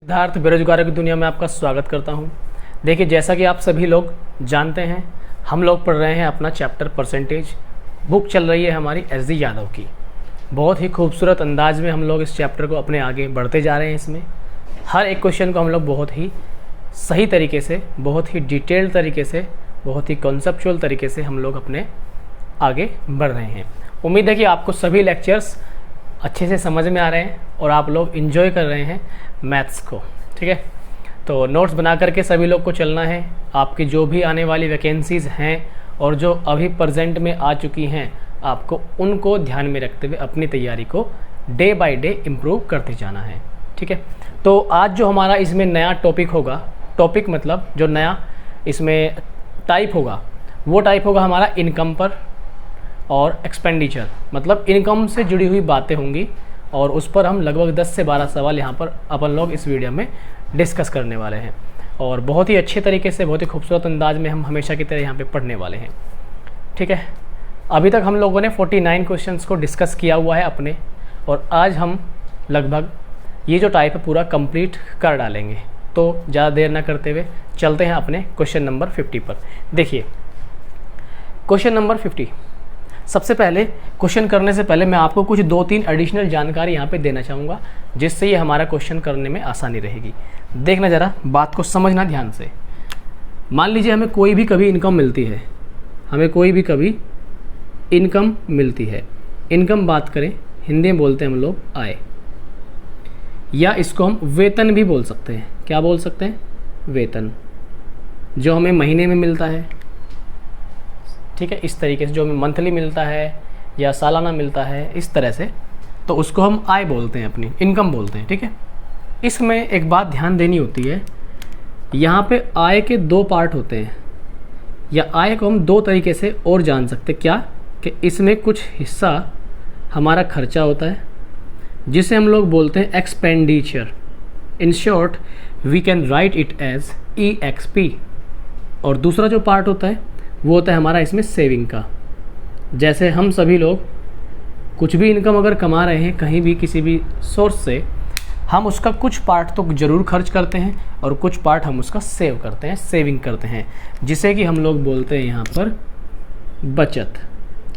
सिद्धार्थ बेरोजगारों की दुनिया में आपका स्वागत करता हूं। देखिए, जैसा कि आप सभी लोग जानते हैं, हम लोग पढ़ रहे हैं अपना चैप्टर परसेंटेज। बुक चल रही है हमारी एस डी यादव की। बहुत ही खूबसूरत अंदाज में हम लोग इस चैप्टर को अपने आगे बढ़ते जा रहे हैं। इसमें हर एक क्वेश्चन को हम लोग बहुत ही सही तरीके से, बहुत ही डिटेल्ड तरीके से, बहुत ही कॉन्सेप्चुअल तरीके से हम लोग अपने आगे बढ़ रहे हैं। उम्मीद है कि आपको सभी लेक्चर्स अच्छे से समझ में आ रहे हैं और आप लोग इन्जॉय कर रहे हैं मैथ्स को। ठीक है, तो नोट्स बना करके सभी लोग को चलना है। आपकी जो भी आने वाली वैकेंसीज़ हैं और जो अभी प्रेजेंट में आ चुकी हैं, आपको उनको ध्यान में रखते हुए अपनी तैयारी को डे बाय डे इम्प्रूव करते जाना है। ठीक है, तो आज जो हमारा इसमें नया टॉपिक होगा, टॉपिक मतलब जो नया इसमें टाइप होगा, वो टाइप होगा हमारा इनकम पर और एक्सपेंडिचर, मतलब इनकम से जुड़ी हुई बातें होंगी और उस पर हम लगभग 10 से 12 सवाल यहाँ पर अपन लोग इस वीडियो में डिस्कस करने वाले हैं और बहुत ही अच्छे तरीके से, बहुत ही खूबसूरत अंदाज में हम हमेशा की तरह यहाँ पे पढ़ने वाले हैं। ठीक है, अभी तक हम लोगों ने 49 क्वेश्चंस को डिस्कस किया हुआ है अपने, और आज हम लगभग ये जो टाइप है पूरा कंप्लीट कर डालेंगे। तो ज़्यादा देर ना करते हुए चलते हैं अपने क्वेश्चन नंबर 50 पर। देखिए, क्वेश्चन नंबर 50। सबसे पहले क्वेश्चन करने से पहले मैं आपको कुछ 2-3 एडिशनल जानकारी यहाँ पे देना चाहूँगा, जिससे ये हमारा क्वेश्चन करने में आसानी रहेगी। देखना ज़रा, बात को समझना ध्यान से। मान लीजिए हमें कोई भी कभी इनकम मिलती है, इनकम बात करें, हिंदी में बोलते हैं हम लोग आय, या इसको हम वेतन भी बोल सकते हैं। क्या बोल सकते हैं? वेतन, जो हमें महीने में मिलता है। ठीक है, इस तरीके से जो हमें मंथली मिलता है या सालाना मिलता है, इस तरह से, तो उसको हम आय बोलते हैं, अपनी इनकम बोलते हैं। ठीक है, इसमें एक बात ध्यान देनी होती है, यहाँ पे आय के 2 पार्ट होते हैं, या आय को हम 2 तरीके से और जान सकते हैं। क्या कि इसमें कुछ हिस्सा हमारा खर्चा होता है, जिसे हम लोग बोलते हैं expenditure. In short we can write it as EXP। और दूसरा जो पार्ट होता है वो होता है हमारा इसमें सेविंग का। जैसे हम सभी लोग कुछ भी इनकम अगर कमा रहे हैं कहीं भी, किसी भी सोर्स से, हम उसका कुछ पार्ट तो ज़रूर खर्च करते हैं और कुछ पार्ट हम उसका सेव करते हैं, सेविंग करते हैं, जिसे कि हम लोग बोलते हैं यहाँ पर बचत।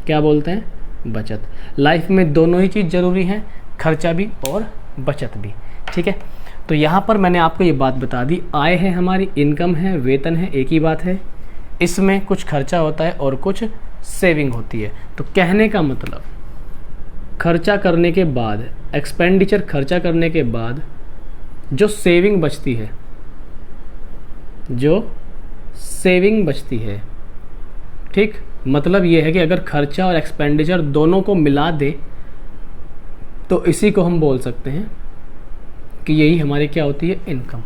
क्या बोलते हैं? बचत। लाइफ में दोनों ही चीज़ ज़रूरी हैं, खर्चा भी और बचत भी। ठीक है, तो यहाँ पर मैंने आपको ये बात बता दी, आय है हमारी, इनकम है, वेतन है, एक ही बात है। इसमें कुछ खर्चा होता है और कुछ सेविंग होती है। तो कहने का मतलब, खर्चा करने के बाद, एक्सपेंडिचर खर्चा करने के बाद जो सेविंग बचती है, ठीक, मतलब ये है कि अगर खर्चा और एक्सपेंडिचर दोनों को मिला दे तो इसी को हम बोल सकते हैं कि यही हमारी क्या होती है? इनकम।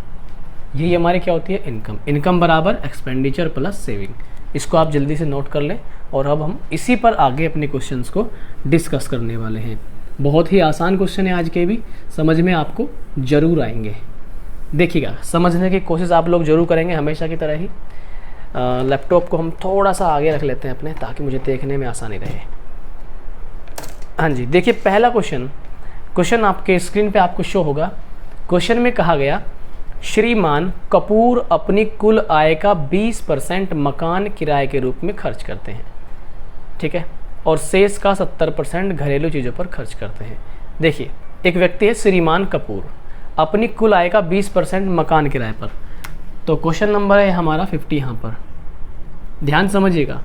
यही हमारी क्या होती है? इनकम। इनकम बराबर एक्सपेंडिचर प्लस सेविंग। इसको आप जल्दी से नोट कर लें और अब हम इसी पर आगे अपने क्वेश्चंस को डिस्कस करने वाले हैं। बहुत ही आसान क्वेश्चन है आज के भी, समझ में आपको ज़रूर आएंगे। देखिएगा, समझने की कोशिश आप लोग ज़रूर करेंगे हमेशा की तरह ही। लैपटॉप को हम थोड़ा सा आगे रख लेते हैं अपने, ताकि मुझे देखने में आसानी रहे। हाँ जी, देखिए पहला क्वेश्चन आपके स्क्रीन पे आपको शो होगा। क्वेश्चन में कहा गया, श्रीमान कपूर अपनी कुल आय का 20% मकान किराए के रूप में खर्च करते हैं। ठीक है, और शेष का 70% घरेलू चीज़ों पर खर्च करते हैं। देखिए, एक व्यक्ति है श्रीमान कपूर, अपनी कुल आय का 20% मकान किराए पर। तो क्वेश्चन नंबर है हमारा 50। यहाँ पर ध्यान समझिएगा,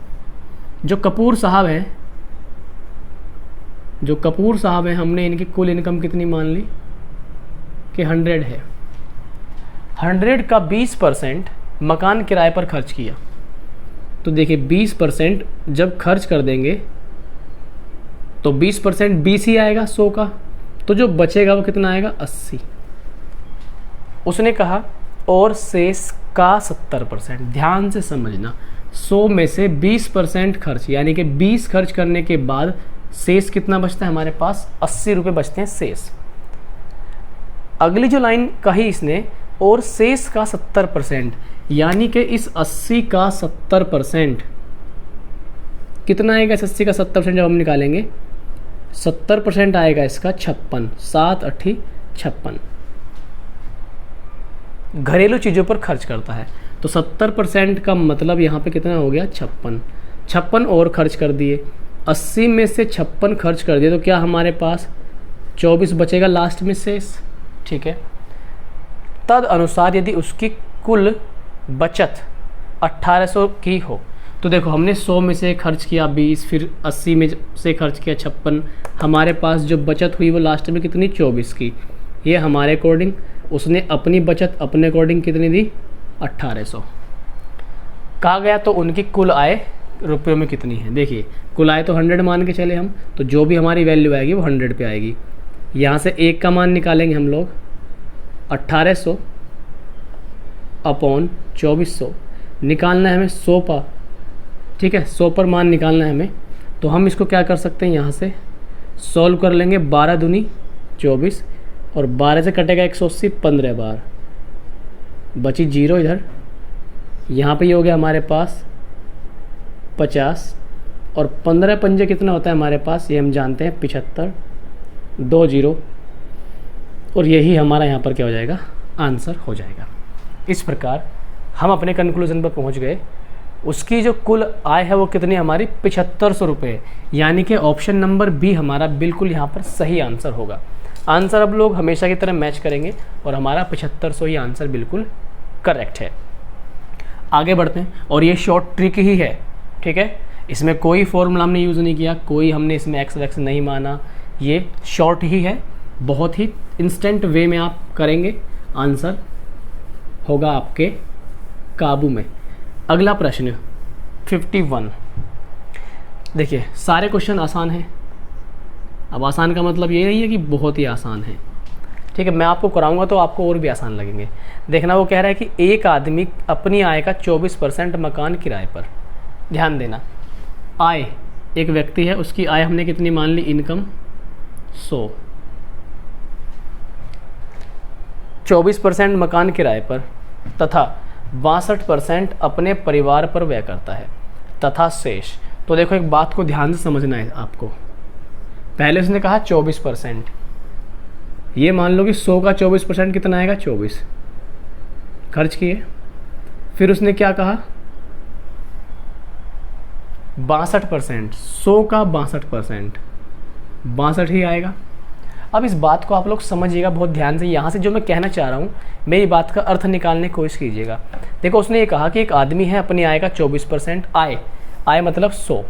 जो कपूर साहब है, हमने इनकी कुल इनकम कितनी मान ली कि 100 है। 100 का 20% मकान किराए पर खर्च किया। तो देखिए, 20% जब खर्च कर देंगे तो 20% 20 ही आएगा 100 का, तो जो बचेगा वो कितना आएगा? 80। उसने कहा और शेष का 70%। ध्यान से समझना, 100 में से 20% खर्च, यानी कि 20 खर्च करने के बाद शेष कितना बचता है हमारे पास? 80 रुपये बचते हैं शेष। अगली जो लाइन कही इसने, और शेष का 70%, यानी कि इस 80 का 70% कितना आएगा? इस 80 का 70% जब हम निकालेंगे, 70% आएगा इसका 56, 7 8 56। घरेलू चीज़ों पर खर्च करता है। तो 70% का मतलब यहाँ पे कितना हो गया, 56 और खर्च कर दिए। 80 में से 56 खर्च कर दिए तो क्या हमारे पास 24 बचेगा लास्ट में शेष, ठीक है। तद अनुसार यदि उसकी कुल बचत 1800 की हो, तो देखो हमने 100 में से खर्च किया 20, फिर 80 में से खर्च किया 56, हमारे पास जो बचत हुई वो लास्ट में कितनी, 24 की। ये हमारे अकॉर्डिंग, उसने अपनी बचत अपने अकॉर्डिंग कितनी दी, 1800। कहा गया तो उनकी कुल आय रुपयों में कितनी है। देखिए कुल आय तो 100 मान के चले हम, तो जो भी हमारी वैल्यू आएगी वो 100 पे आएगी। यहाँ से एक का मान निकालेंगे हम लोग, 1800 अपॉन 2400 निकालना है हमें 100 पर, ठीक है, 100 पर मान निकालना है हमें। तो हम इसको क्या कर सकते हैं, यहाँ से सॉल्व कर लेंगे, 12 दूनी 24 और 12 से कटेगा 180, 15 बार बची 0 इधर। यहाँ पे ये हो गया हमारे पास 50 और 15 पंजे कितना होता है हमारे पास, ये हम जानते हैं 75, 2 0 और यही हमारा यहाँ पर क्या हो जाएगा, आंसर हो जाएगा। इस प्रकार हम अपने कंक्लूजन पर पहुँच गए। उसकी जो कुल आय है वो कितनी हमारी, 7500 रुपये, यानी कि ऑप्शन नंबर बी हमारा बिल्कुल यहाँ पर सही आंसर होगा। आंसर अब लोग हमेशा की तरह मैच करेंगे और हमारा 7500 ही आंसर बिल्कुल करेक्ट है। आगे बढ़ते हैं, और ये शॉर्ट ट्रिक ही है, ठीक है, इसमें कोई फॉर्मूला हमने यूज़ नहीं किया, कोई हमने इसमें एक्स वैक्स नहीं माना, ये शॉर्ट ही है, बहुत ही इंस्टेंट वे में आप करेंगे, आंसर होगा आपके काबू में। अगला प्रश्न 51। देखिए सारे क्वेश्चन आसान हैं। अब आसान का मतलब ये नहीं है कि बहुत ही आसान है, ठीक है, मैं आपको कराऊंगा तो आपको और भी आसान लगेंगे। देखना, वो कह रहा है कि एक आदमी अपनी आय का 24% मकान किराए पर, ध्यान देना, आय एक व्यक्ति है, उसकी आय हमने कितनी मान ली, इनकम 100, 24% मकान किराए पर तथा 62% अपने परिवार पर व्यय करता है तथा शेष। तो देखो एक बात को ध्यान से समझना है आपको, पहले उसने कहा 24%, ये मान लो कि 100 का 24% कितना आएगा, 24 खर्च किए। फिर उसने क्या कहा, 62%, 100 का 62%, 62 ही आएगा। अब इस बात को आप लोग समझिएगा बहुत ध्यान से, यहाँ से जो मैं कहना चाह रहा हूँ मेरी बात का अर्थ निकालने की कोशिश कीजिएगा। देखो उसने ये कहा कि एक आदमी है, अपनी आय का 24% आय मतलब 100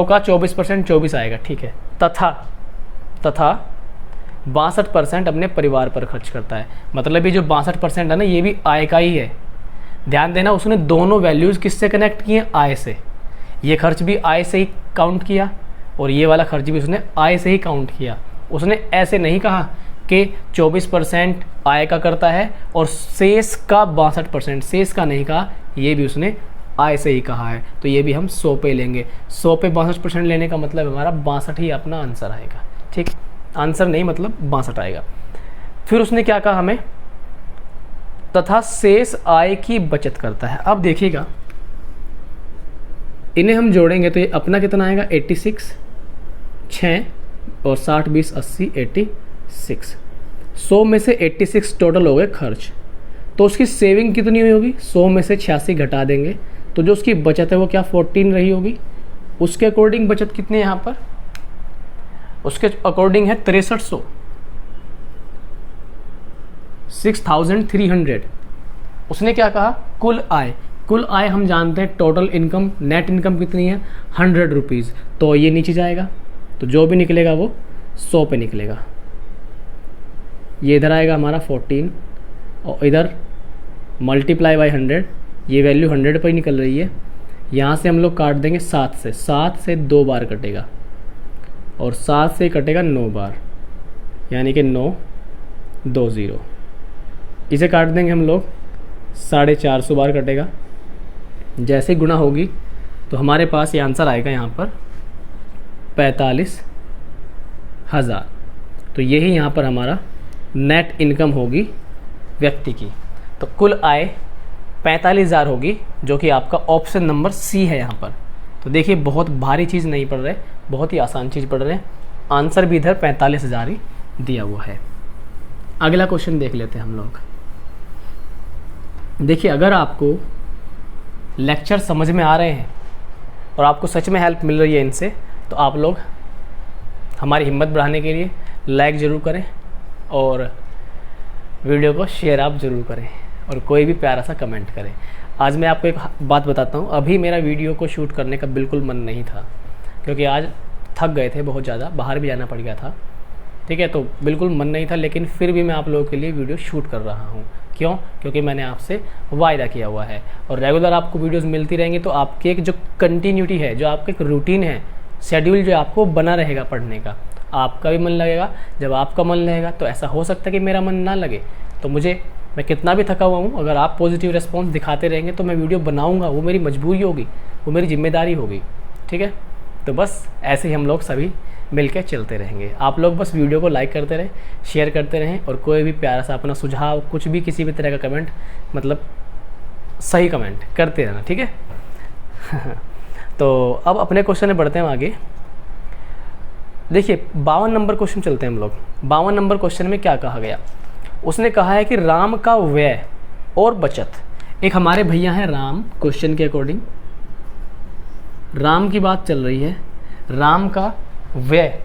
का 24% 24 आएगा, ठीक है, तथा 62% अपने परिवार पर खर्च करता है। मतलब ये जो 62% है ना, ये भी आय का ही है। ध्यान देना, उसने दोनों वैल्यूज़ किससे कनेक्ट किए, आय से। ये खर्च भी आय से ही काउंट किया और ये वाला खर्च भी उसने आय से ही काउंट किया। उसने ऐसे नहीं कहा कि 24% आय का करता है और शेष का 62%, शेष का नहीं कहा, ये भी उसने आय से ही कहा है। तो ये भी हम 100 पे लेंगे। 100 पे 62% लेने का मतलब हमारा 62 ही अपना आंसर आएगा, ठीक, आंसर नहीं मतलब 62 आएगा। फिर उसने क्या कहा हमें, तथा शेष आय की बचत करता है। अब देखिएगा इन्हें हम जोड़ेंगे तो ये अपना कितना आएगा, 86, 6 और 60 20 80 86। 100 में से 86 टोटल हो गए खर्च, तो उसकी सेविंग कितनी हुई होगी, 100 में से 86 घटा देंगे तो जो उसकी बचत है वो क्या 14 रही होगी। उसके अकॉर्डिंग बचत कितनी है यहाँ पर, उसके अकॉर्डिंग है 6300, 6300। उसने क्या कहा, कुल आय हम जानते हैं टोटल इनकम, नेट इनकम कितनी है 100 रुपीज़, तो ये नीचे जाएगा, तो जो भी निकलेगा वो 100 पे निकलेगा। ये इधर आएगा हमारा 14 और इधर मल्टीप्लाई बाई 100, ये वैल्यू 100 पर ही निकल रही है। यहाँ से हम लोग काट देंगे 7 से 2 बार कटेगा और 7 से कटेगा 9 बार, यानी कि 9 2 0। इसे काट देंगे हम लोग 450 बार कटेगा। जैसे गुणा होगी तो हमारे पास ये आंसर आएगा यहाँ पर 45,000। तो यही यहाँ पर हमारा नेट इनकम होगी व्यक्ति की। तो कुल आय 45,000 होगी, जो कि आपका ऑप्शन नंबर सी है यहाँ पर। तो देखिए बहुत भारी चीज़ नहीं पढ़ रहे, बहुत ही आसान चीज़ पढ़ रहे हैं। आंसर भी इधर 45,000 ही दिया हुआ है। अगला क्वेश्चन देख लेते हैं हम लोग। देखिए, अगर आपको लेक्चर समझ में आ रहे हैं और आपको सच में हेल्प मिल रही है इनसे, तो आप लोग हमारी हिम्मत बढ़ाने के लिए लाइक ज़रूर करें और वीडियो को शेयर आप ज़रूर करें और कोई भी प्यारा सा कमेंट करें। आज मैं आपको एक बात बताता हूँ, अभी मेरा वीडियो को शूट करने का बिल्कुल मन नहीं था, क्योंकि आज थक गए थे बहुत ज़्यादा, बाहर भी जाना पड़ गया था, ठीक है, तो बिल्कुल मन नहीं था, लेकिन फिर भी मैं आप लोगों के लिए वीडियो शूट कर रहा हूँ। क्यों? क्योंकि मैंने आपसे वायदा किया हुआ है और रेगुलर आपको वीडियोस मिलती रहेंगी, तो आपकी एक जो कंटिन्यूटी है, जो आपका एक रूटीन है, शेड्यूल जो आपको बना रहेगा पढ़ने का, आपका भी मन लगेगा। जब आपका मन लगेगा तो ऐसा हो सकता है कि मेरा मन ना लगे, तो मैं कितना भी थका हुआ हूँ, अगर आप पॉजिटिव रिस्पॉन्स दिखाते रहेंगे तो मैं वीडियो बनाऊँगा, वो मेरी मजबूरी होगी, वो मेरी जिम्मेदारी होगी, ठीक है। तो बस ऐसे ही हम लोग सभी मिलकर चलते रहेंगे। आप लोग बस वीडियो को लाइक करते रहें, शेयर करते रहें और कोई भी प्यारा सा अपना सुझाव, कुछ भी किसी भी तरह का कमेंट, मतलब सही कमेंट करते रहना, ठीक है। तो अब अपने क्वेश्चन में बढ़ते हैं आगे। देखिए 52 नंबर क्वेश्चन चलते हैं हम लोग। 52 नंबर क्वेश्चन में क्या कहा गया? उसने कहा है कि राम का व्यय और बचत। एक हमारे भैया हैं राम, क्वेश्चन के अकॉर्डिंग राम की बात चल रही है। राम का व्यय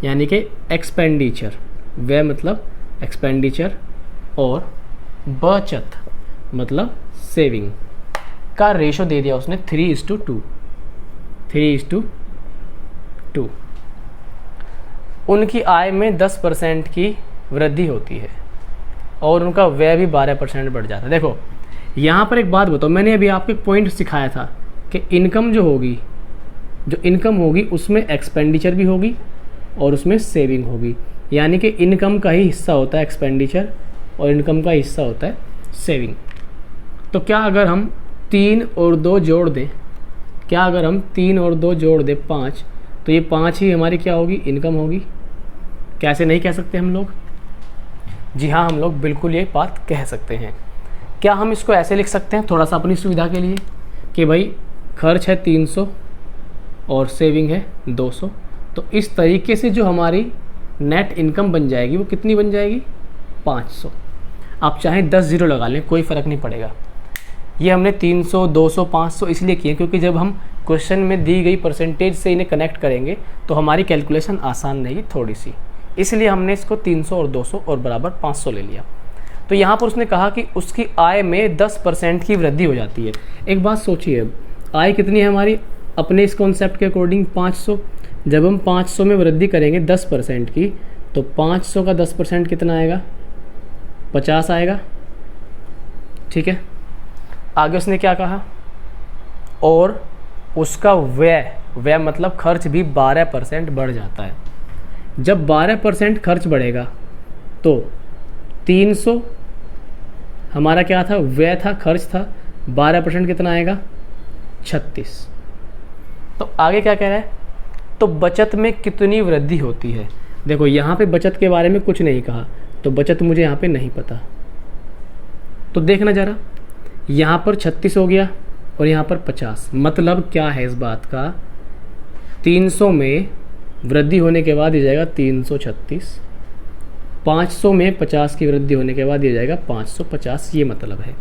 यानी कि एक्सपेंडिचर, व्यय मतलब एक्सपेंडिचर, और बचत मतलब सेविंग का रेशो दे दिया उसने 3:2। 3:2। उनकी आय में 10% की वृद्धि होती है और उनका व्यय भी 12% बढ़ जाता है। देखो यहाँ पर एक बात बताओ, मैंने अभी आपको एक पॉइंट सिखाया था कि इनकम जो इनकम होगी उसमें एक्सपेंडिचर भी होगी और उसमें सेविंग होगी, यानी कि इनकम का ही हिस्सा होता है एक्सपेंडिचर और इनकम का हिस्सा होता है सेविंग। तो क्या अगर हम 3 और 2 जोड़ दें, 5, तो ये 5 ही हमारी क्या होगी? इनकम होगी। कैसे नहीं कह सकते हम लोग? जी हाँ, हम लोग बिल्कुल ये बात कह सकते हैं। क्या हम इसको ऐसे लिख सकते हैं थोड़ा सा अपनी सुविधा के लिए कि भाई खर्च है 300 और सेविंग है 200, तो इस तरीके से जो हमारी नेट इनकम बन जाएगी वो कितनी बन जाएगी? 500। आप चाहें 10 ज़ीरो लगा लें, कोई फ़र्क नहीं पड़ेगा। ये हमने 300, 200, 500 इसलिए किए क्योंकि जब हम क्वेश्चन में दी गई परसेंटेज से इन्हें कनेक्ट करेंगे तो हमारी कैलकुलेशन आसान रहेगी थोड़ी सी, इसलिए हमने इसको 300 और 200 और बराबर 500 ले लिया। तो यहाँ पर उसने कहा कि उसकी आय में 10% की वृद्धि हो जाती है। एक बात सोचिए, अब आय कितनी है हमारी अपने इस कॉन्सेप्ट के अकॉर्डिंग? 500। जब हम 500 में वृद्धि करेंगे 10% की, तो 500 का 10% कितना आएगा? 50 आएगा, ठीक है। आगे उसने क्या कहा? और उसका व्यय मतलब खर्च भी 12% बढ़ जाता है। जब 12% खर्च बढ़ेगा तो 300 हमारा क्या था? व्यय था, खर्च था। 12% कितना आएगा? 36। तो आगे क्या कह रहा है? तो बचत में कितनी वृद्धि होती है? देखो यहाँ पे बचत के बारे में कुछ नहीं कहा, तो बचत मुझे यहाँ पे नहीं पता। तो देखना जरा, यहाँ पर 36 हो गया और यहाँ पर 50। मतलब क्या है इस बात का? 300 में वृद्धि होने के बाद ये जाएगा 336, 500 में 50 की वृद्धि होने के बाद ये जाएगा 550। ये मतलब है।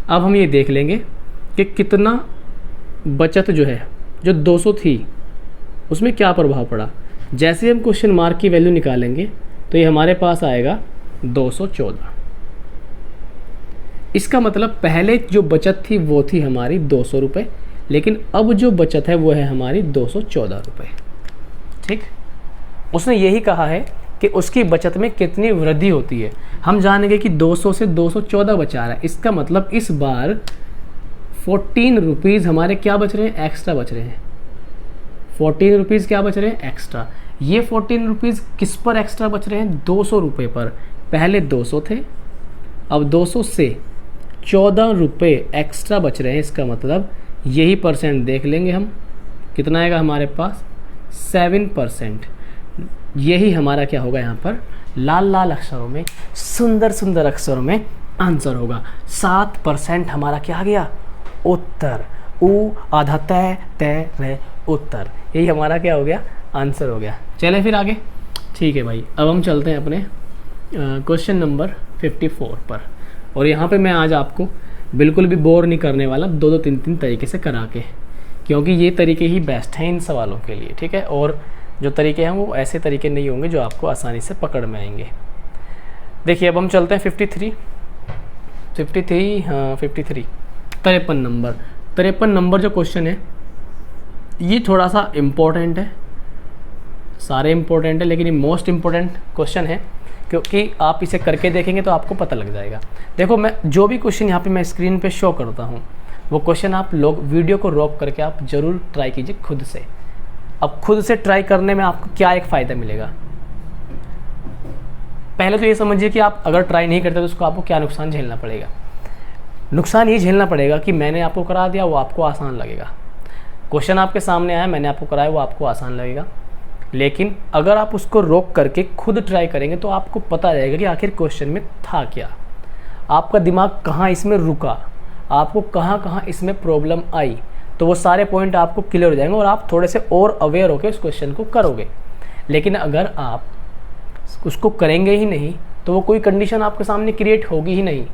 अब हम ये देख लेंगे कि कितना बचत जो है, जो 200 थी, उसमें क्या प्रभाव पड़ा। जैसे हम क्वेश्चन मार्क की वैल्यू निकालेंगे तो ये हमारे पास आएगा 214। इसका मतलब पहले जो बचत थी वो थी हमारी 200 रुपये, लेकिन अब जो बचत है वो है हमारी 214 रुपये, ठीक। उसने यही कहा है कि उसकी बचत में कितनी वृद्धि होती है। हम जानेंगे कि 200 से 214 बचा रहा है, इसका मतलब इस बार 14 रुपीज़ हमारे क्या बच रहे हैं? एक्स्ट्रा बच रहे हैं। 14 रुपीज़ क्या बच रहे हैं? एक्स्ट्रा। ये 14 रुपीज़ किस पर एक्स्ट्रा बच रहे हैं? 200 रुपये पर। पहले 200 थे, अब 200 से 14 रुपये एक्स्ट्रा बच रहे हैं। इसका मतलब यही परसेंट देख लेंगे हम, कितना आएगा हमारे पास? 7%। यही हमारा क्या होगा यहाँ पर? लाल लाल अक्षरों में, सुंदर सुंदर अक्षरों में आंसर होगा। 7% हमारा क्या आ गया? उत्तर। ऊ आधा तय तय रे उत्तर। यही हमारा क्या हो गया? आंसर हो गया। चले फिर आगे, ठीक है भाई। अब हम चलते हैं अपने क्वेश्चन नंबर 54 पर, और यहाँ पे मैं आज आपको बिल्कुल भी बोर नहीं करने वाला, 2-2 3-3 तरीके से करा के, क्योंकि ये तरीके ही बेस्ट हैं इन सवालों के लिए, ठीक है। और जो तरीके हैं वो ऐसे तरीके नहीं होंगे जो आपको आसानी से पकड़ में आएंगे। देखिए अब हम चलते हैं 53 53 नंबर। 53 नंबर जो क्वेश्चन है ये थोड़ा सा इम्पोर्टेंट है, सारे इम्पोर्टेंट है लेकिन ये मोस्ट इम्पोर्टेंट क्वेश्चन है, क्योंकि आप इसे करके देखेंगे तो आपको पता लग जाएगा। देखो मैं जो भी क्वेश्चन यहाँ पे मैं स्क्रीन पे शो करता हूँ वो क्वेश्चन आप लोग वीडियो को रोक करके आप ज़रूर ट्राई कीजिए खुद से। अब खुद से ट्राई करने में आपको क्या एक फ़ायदा मिलेगा, पहले तो ये समझिए कि आप अगर ट्राई नहीं करते तो उसको आपको क्या नुकसान झेलना पड़ेगा। नुकसान ये झेलना पड़ेगा कि मैंने आपको करा दिया वो आपको आसान लगेगा, क्वेश्चन आपके सामने आया मैंने आपको कराया वो आपको आसान लगेगा। लेकिन अगर आप उसको रोक करके खुद ट्राई करेंगे तो आपको पता रहेगा कि आखिर क्वेश्चन में था क्या, आपका दिमाग कहाँ इसमें रुका, आपको कहाँ कहाँ इसमें प्रॉब्लम आई, तो वो सारे पॉइंट आपको क्लियर हो जाएंगे और आप थोड़े से और अवेयर होकर उस क्वेश्चन को करोगे। लेकिन अगर आप उसको करेंगे ही नहीं तो वो कोई कंडीशन आपके सामने क्रिएट होगी ही नहीं,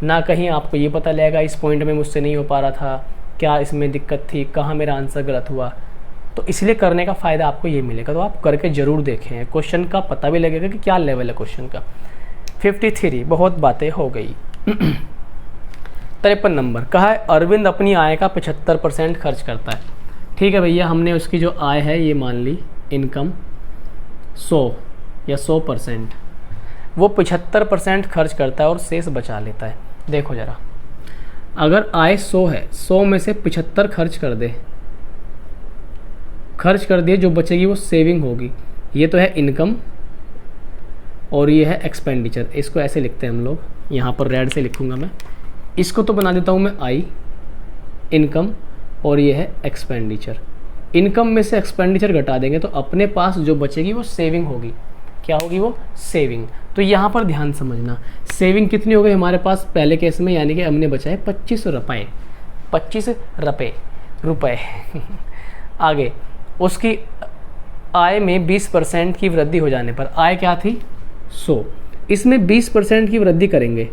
ना कहीं आपको ये पता लगेगा इस पॉइंट में मुझसे नहीं हो पा रहा था, क्या इसमें दिक्कत थी, कहाँ मेरा आंसर गलत हुआ। तो इसलिए करने का फ़ायदा आपको ये मिलेगा, तो आप करके ज़रूर देखें, क्वेश्चन का पता भी लगेगा कि क्या लेवल है क्वेश्चन का। 53 बहुत बातें हो गई। 53 नंबर कहा है अरविंद अपनी आय का 75% खर्च करता है। ठीक है भैया, हमने उसकी जो आय है ये मान ली इनकम 100 या 100%, वो 75% खर्च करता है और शेष बचा लेता है। देखो ज़रा, अगर आय 100 है, 100 में से 75 खर्च कर दिए, जो बचेगी वो सेविंग होगी। ये तो है इनकम और ये है एक्सपेंडिचर, इसको ऐसे लिखते हैं हम लोग, यहाँ पर रेड से लिखूँगा मैं, इसको तो बना देता हूँ मैं आई इनकम और ये है एक्सपेंडिचर। इनकम में से एक्सपेंडिचर घटा देंगे तो अपने पास जो बचेगी वो सेविंग होगी। क्या होगी वो? सेविंग। तो यहाँ पर ध्यान समझना, सेविंग कितनी हो गई हमारे पास पहले केस में, यानी कि हमने बचाए 25 रुपये, 25 रुपये आगे उसकी आय में 20% की वृद्धि हो जाने पर, आय क्या थी 100, इसमें 20% की वृद्धि करेंगे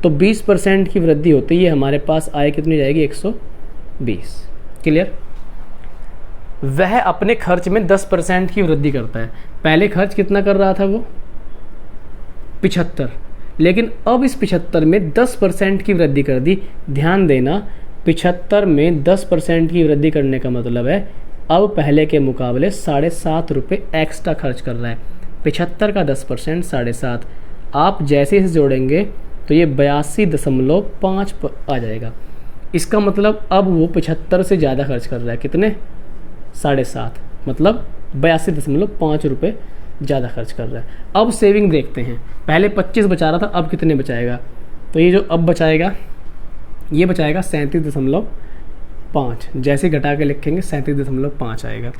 तो 20% की वृद्धि होती है हमारे पास आय कितनी जाएगी 120। क्लियर? वह अपने खर्च में 10% की वृद्धि करता है। पहले खर्च कितना कर रहा था वो 75, लेकिन अब इस 75 में 10% की वृद्धि कर दी। ध्यान देना, 75 में 10% की वृद्धि करने का मतलब है अब पहले के मुकाबले 7.5 रुपये एक्स्ट्रा खर्च कर रहा है। 75 का 10% 7.5, आप जैसे इसे जोड़ेंगे तो ये 82.5 आ जाएगा। इसका मतलब अब वो 75 से ज़्यादा खर्च कर रहा है। कितने? 7.5, मतलब 82.5 रुपये ज़्यादा खर्च कर रहा है। अब सेविंग देखते हैं, पहले 25 बचा रहा था, अब कितने बचाएगा? तो ये जो अब बचाएगा ये बचाएगा 37.5, जैसे घटा के लिखेंगे 37.5 आएगा।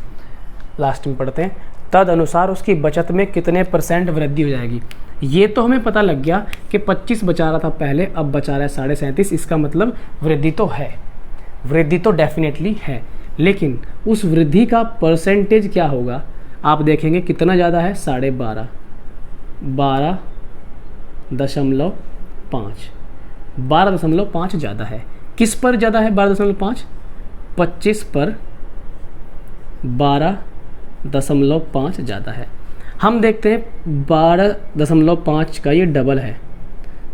लास्ट में पढ़ते हैं, तद अनुसार उसकी बचत में कितने % वृद्धि हो जाएगी। ये तो हमें पता लग गया कि 25 बचा रहा था पहले, अब बचा रहा है 37.5, इसका मतलब वृद्धि तो है, वृद्धि तो डेफिनेटली है। लेकिन उस वृद्धि का परसेंटेज क्या होगा आप देखेंगे, कितना ज़्यादा है 12.5, 12.5, 12.5 ज़्यादा है। किस पर ज़्यादा है 12.5? 25 पर 12.5 ज़्यादा है। हम देखते हैं 12.5 का ये डबल है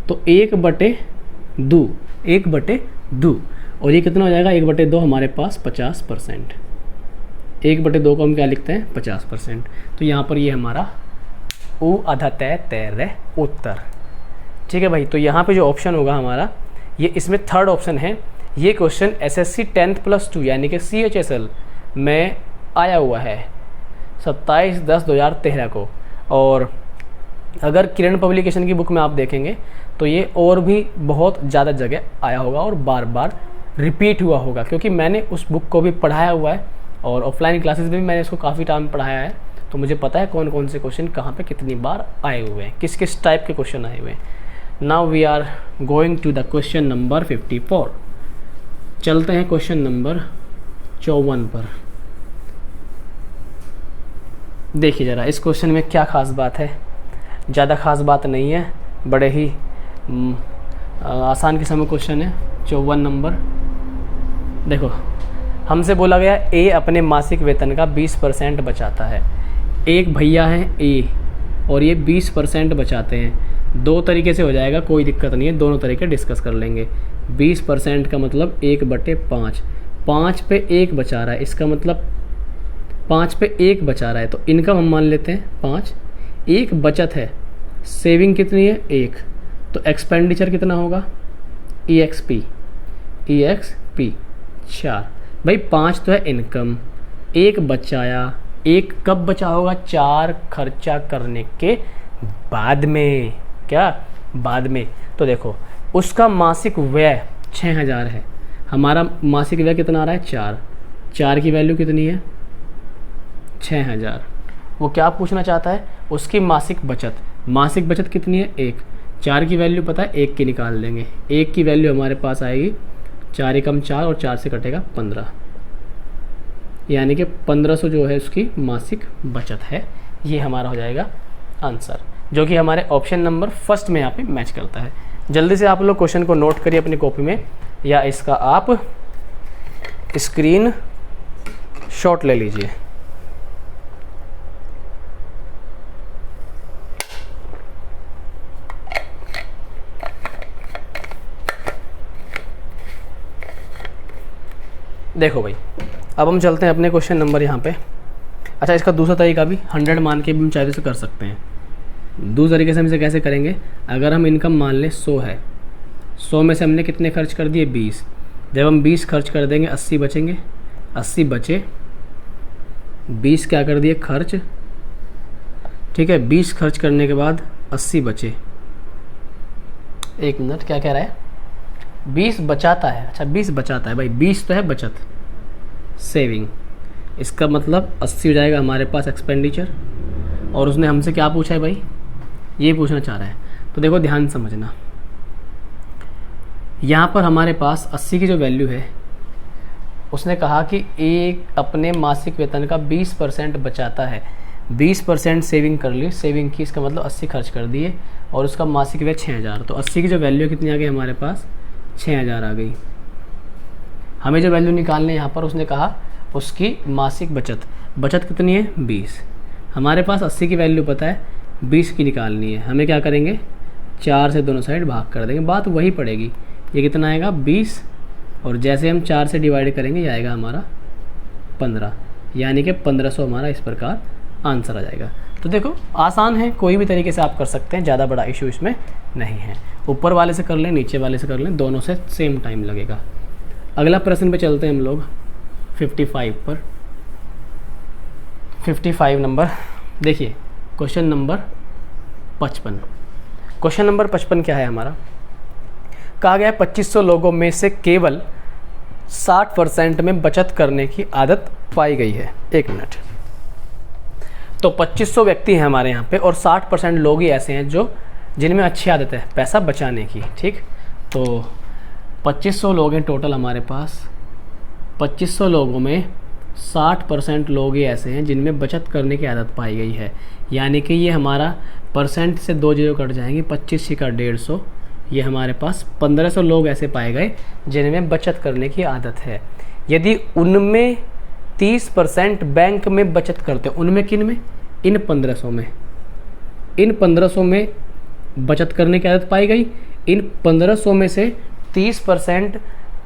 तो 1/2, 1/2, और ये कितना हो जाएगा 1/2 हमारे पास 50%। 1/2 को हम क्या लिखते हैं 50%। तो यहाँ पर ये हमारा ऊ आधा तय तैर उत्तर। ठीक है भाई, तो यहाँ पे जो ऑप्शन होगा हमारा ये इसमें थर्ड ऑप्शन है। ये क्वेश्चन SSC 10+2 यानी कि CHSL में आया हुआ है 27/10/2013 को, और अगर किरण पब्लिकेशन की बुक में आप देखेंगे तो ये और भी बहुत ज़्यादा जगह आया होगा और बार बार रिपीट हुआ होगा, क्योंकि मैंने उस बुक को भी पढ़ाया हुआ है और ऑफलाइन क्लासेस में भी मैंने इसको काफ़ी टाइम पढ़ाया है, तो मुझे पता है कौन कौन से क्वेश्चन कहाँ पे कितनी बार आए हुए हैं, किस किस टाइप के क्वेश्चन आए हुए हैं। Now we are going to the question number 54। चलते हैं क्वेश्चन नंबर 54 पर। देखिए ज़रा इस क्वेश्चन में क्या ख़ास बात है। ज़्यादा ख़ास बात नहीं है, बड़े ही आसान किस्म का क्वेश्चन है। 54 नंबर। देखो हमसे बोला गया ए अपने मासिक वेतन का 20% बचाता है। एक भैया हैं ए और ये 20% बचाते हैं। दो तरीके से हो जाएगा, कोई दिक्कत नहीं है, दोनों तरीके डिस्कस कर लेंगे। 20% का मतलब 1/5, 5 पे 1 बचा रहा है, इसका मतलब 5 पे 1 बचा रहा है, तो इनकम हम मान लेते हैं 5, 1 बचत है, सेविंग कितनी है 1, तो एक्सपेंडिचर कितना होगा EXP 4। भाई 5 तो है इनकम, 1 बचाया, 1 कब बचा होगा 4 खर्चा करने के बाद में, क्या बाद में। तो देखो उसका मासिक व्यय 6000 है, हमारा मासिक व्यय कितना आ रहा है 4, 4 की वैल्यू कितनी है 6000। वो क्या पूछना चाहता है, उसकी मासिक बचत, मासिक बचत कितनी है 1, 4 की वैल्यू पता है 1 की निकाल देंगे, 1 की वैल्यू हमारे पास आएगी 4 एकम 4 और 4 से कटेगा 15, यानी कि 1500 जो है उसकी मासिक बचत है। ये हमारा हो जाएगा आंसर, जो कि हमारे ऑप्शन नंबर फर्स्ट में यहाँ पे मैच करता है। जल्दी से आप लोग क्वेश्चन को नोट करिए अपनी कॉपी में, या इसका आप स्क्रीन शॉट ले लीजिए। देखो भाई अब हम चलते हैं अपने क्वेश्चन नंबर यहाँ पे। अच्छा, इसका दूसरा तरीका भी 100 मान के भी हम चाहे से कर सकते हैं। दूसरे तरीके से हम इसे कैसे करेंगे, अगर हम इनकम मान लें 100 है, 100 में से हमने कितने खर्च कर दिए 20, जब हम 20 खर्च कर देंगे 80 बचेंगे, 80 बचे, 20 क्या कर दिए खर्च, ठीक है, 20 खर्च करने के बाद 80 बचे। एक मिनट, क्या कह रहा है 20 बचाता है, अच्छा 20 बचाता है भाई, 20 तो है बचत सेविंग, इसका मतलब 80 हो जाएगा हमारे पास एक्सपेंडिचर। और उसने हमसे क्या पूछा है भाई, ये पूछना चाह रहा है। तो देखो ध्यान समझना, यहाँ पर हमारे पास 80 की जो वैल्यू है, उसने कहा कि एक अपने मासिक वेतन का 20% बचाता है, 20% सेविंग कर ली, सेविंग की, इसका मतलब 80 खर्च कर दिए, और उसका मासिक व्यय 6000। तो 80 की जो वैल्यू कितनी आ गई हमारे पास 6000 आ गई। हमें जो वैल्यू निकालने यहाँ पर उसने कहा उसकी मासिक बचत, बचत कितनी है 20, हमारे पास 80 की वैल्यू पता है, 20 की निकालनी है। हमें क्या करेंगे 4 से दोनों साइड भाग कर देंगे, बात वही पड़ेगी। ये कितना आएगा 20, और जैसे हम 4 से डिवाइड करेंगे ये आएगा हमारा 15, यानी कि 1500 हमारा इस प्रकार आंसर आ जाएगा। तो देखो आसान है, कोई भी तरीके से आप कर सकते हैं, ज़्यादा बड़ा इशू इसमें नहीं है। ऊपर वाले से कर लें, नीचे वाले से कर लें, दोनों से सेम टाइम लगेगा। अगला प्रश्न पे चलते हैं हम लोग 55 पर। 55 नंबर, देखिए क्वेश्चन नंबर 55। क्वेश्चन नंबर 55 क्या है हमारा, कहा गया है 2500 लोगों में से केवल 60% में बचत करने की आदत पाई गई है। एक मिनट, तो 2500 व्यक्ति हैं हमारे यहाँ पे, और 60% लोग ही ऐसे हैं जो जिनमें अच्छी आदत है पैसा बचाने की, ठीक। तो 2500 लोग हैं टोटल हमारे पास, 2500 लोगों में 60% लोग ही ऐसे हैं जिनमें बचत करने की आदत पाई गई है, यानी कि ये हमारा परसेंट से 2 जीरो कट जाएंगे, 25 का 150, ये हमारे पास 1500 लोग ऐसे पाए गए जिनमें बचत करने की आदत है। यदि उनमें 30% बैंक में बचत करते हैं, उनमें किन में, इन 1500 में, इन 1500 में बचत करने की आदत पाई गई। इन 1500 में से 30%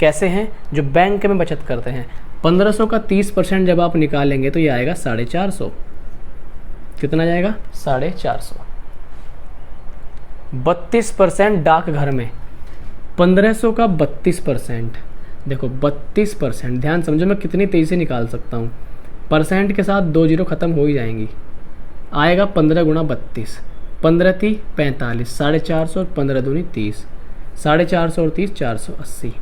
कैसे हैं, जो बैंक में बचत करते हैं। 1500 का 30% जब आप निकालेंगे तो ये आएगा 450, कितना जाएगा 450। 32% डाकघर में, 1500 का 32%, देखो 32%, ध्यान समझो मैं कितनी तेज़ी से निकाल सकता हूँ, परसेंट के साथ 2 जीरो ख़त्म हो ही जाएंगी, आएगा 15 गुणा 32, 15 × 3 = 45, 450 और 15 दूनी 30, 450 और 30 480,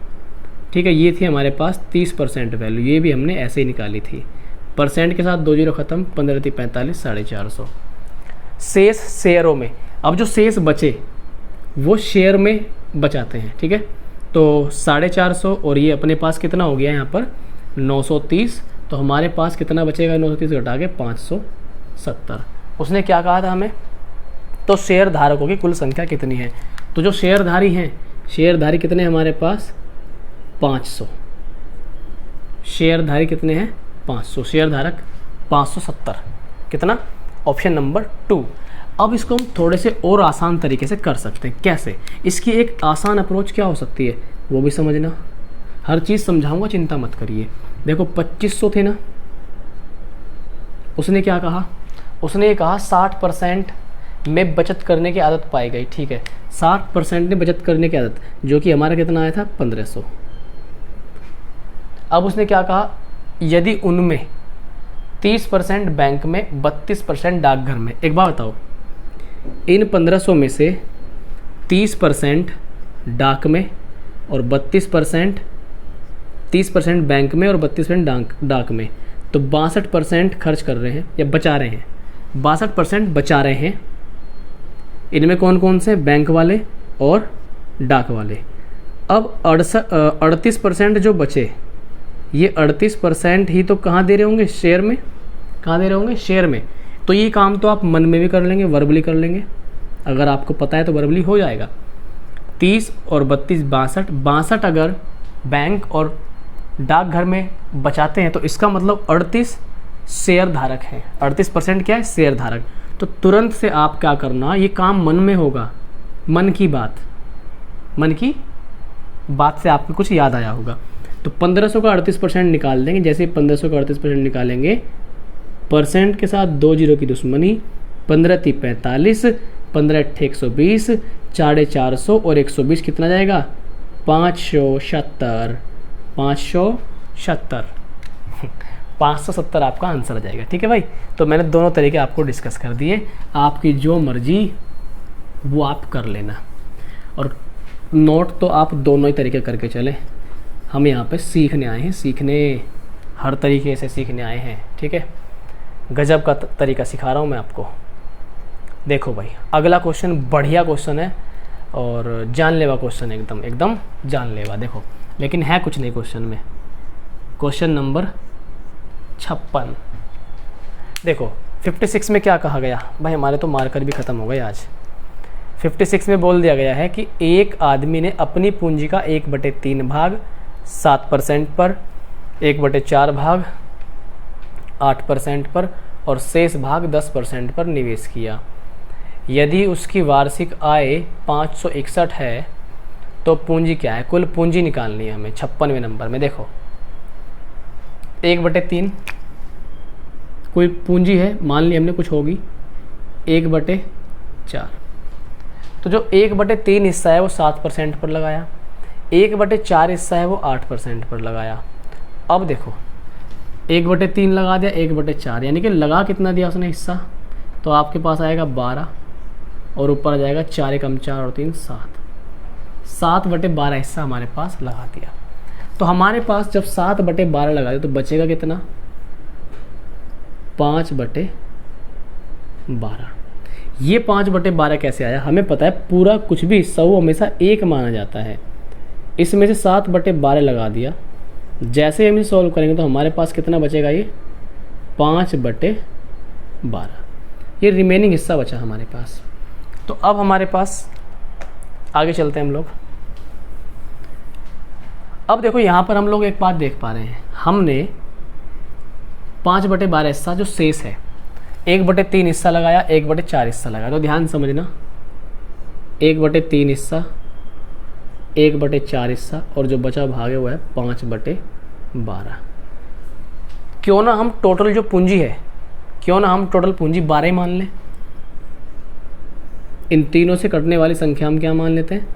ठीक है। ये थी हमारे पास 30% वैल्यू, ये भी हमने ऐसे ही निकाली थी, परसेंट के साथ 2 जीरो ख़त्म, 15 × 3 = 45, 450। शेष शेयरों में, अब जो शेष बचे वो शेयर में बचाते हैं, ठीक है। तो 450 और ये अपने पास कितना हो गया यहाँ पर 930, तो हमारे पास कितना बचेगा 930 घटा के 570। उसने क्या कहा था हमें, तो शेयर धारकों की कुल संख्या कितनी है। तो जो शेयरधारी हैं, शेयरधारी कितने हमारे पास 500। शेयरधारी कितने हैं? 500। शेयरधारक 570। कितना? Option number 2। अब इसको हम थोड़े से और आसान तरीके से कर सकते हैं। कैसे? इसकी एक आसान अप्रोच क्या हो सकती है वो भी समझना। हर चीज़ समझाऊंगा, चिंता मत करिए। देखो 2500 थे ना, उसने क्या कहा? उसने ये कहा 60% में बचत करने की आदत पाई गई। ठीक है, 60% में बचत करने की आदत, जो कि हमारा कितना आया था? 1500। अब उसने क्या कहा? यदि उनमें 30% बैंक में, 32% डाकघर में। एक बात बताओ, इन 1500 में से 30% डाक में और 32%, 30% बैंक में और 32% डाक में, तो 62% खर्च कर रहे हैं या बचा रहे हैं। 62% बचा रहे हैं। इनमें कौन कौन से? बैंक वाले और डाक वाले। अब 38% जो बचे, ये 38% ही तो कहाँ दे रहे होंगे? शेयर में। कहाँ दे रहे होंगे? शेयर में। तो ये काम तो आप मन में भी कर लेंगे, वर्बली कर लेंगे। अगर आपको पता है तो वर्बली हो जाएगा। 30 और 32 62। 62 अगर बैंक और डाकघर में बचाते हैं तो इसका मतलब 38 शेयर धारक हैं। 38% क्या है? शेयर धारक। तो तुरंत से आप क्या करना, ये काम मन में होगा। मन की बात से आपको कुछ याद आया होगा। तो 1500 का 38% निकाल देंगे। जैसे 1500 का 38% निकालेंगे, परसेंट के साथ 2 जीरो की दुश्मनी। 15 × 45, 15 × 120, 450 और 120 कितना जाएगा? 570। 570 570 आपका आंसर आ जाएगा। ठीक है भाई, तो मैंने दोनों तरीके आपको डिस्कस कर दिए। आपकी जो मर्जी वो आप कर लेना, और नोट तो आप दोनों ही तरीके करके चलें। हम यहाँ पे सीखने आए हैं, हर तरीके से सीखने आए हैं। ठीक है, गजब का तरीका सिखा रहा हूँ मैं आपको। देखो भाई, अगला क्वेश्चन बढ़िया क्वेश्चन है और जानलेवा क्वेश्चन है, एकदम जानलेवा। देखो, लेकिन है कुछ नहीं क्वेश्चन में। Question number 56। देखो 56 में क्या कहा गया भाई? हमारे तो मार्कर भी ख़त्म हो गए आज। 56 में बोल दिया गया है कि एक आदमी ने अपनी पूंजी का 1/3 भाग 7% पर, 1/4 भाग 8% पर और शेष भाग 10% पर निवेश किया। यदि उसकी वार्षिक आय 561 है तो पूंजी क्या है? कुल पूंजी निकालनी है हमें 56वें नंबर में। देखो 1/3 कोई पूंजी है, मान ली हमने कुछ होगी 1/4। तो जो 1/3 हिस्सा है वो 7% पर लगाया, 1/4 हिस्सा है वो 8% पर लगाया। अब देखो 1/3 लगा दिया, 1/4, यानी कि लगा कितना दिया उसने हिस्सा? तो आपके पास आएगा 12 और ऊपर आ जाएगा 4 × 4 और 3 7। 7/12 हिस्सा हमारे पास लगा दिया। तो हमारे पास जब 7/12 लगा दिया तो बचेगा कितना? 5/12। ये 5/12 कैसे आया? हमें पता है पूरा कुछ भी हिस्सा वो हमेशा 1 माना जाता है। इसमें से 7/12 लगा दिया। जैसे हम इसे सॉल्व करेंगे तो हमारे पास कितना बचेगा? ये 5/12। ये रिमेनिंग हिस्सा बचा हमारे पास। तो अब हमारे पास आगे चलते हैं हम लोग। अब देखो यहाँ पर हम लोग एक बात देख पा रहे हैं, हमने 5/12 हिस्सा जो शेष है, 1/3 हिस्सा लगाया, 1/4 हिस्सा लगाया। तो ध्यान समझना, 1/3 हिस्सा, 1/4 हिस्सा और जो बचा भाग है वो है 5/12। क्यों ना हम टोटल जो पूंजी है, क्यों ना हम टोटल पूंजी 12 मान लें। इन तीनों से कटने वाली संख्या हम क्या मान लेते हैं?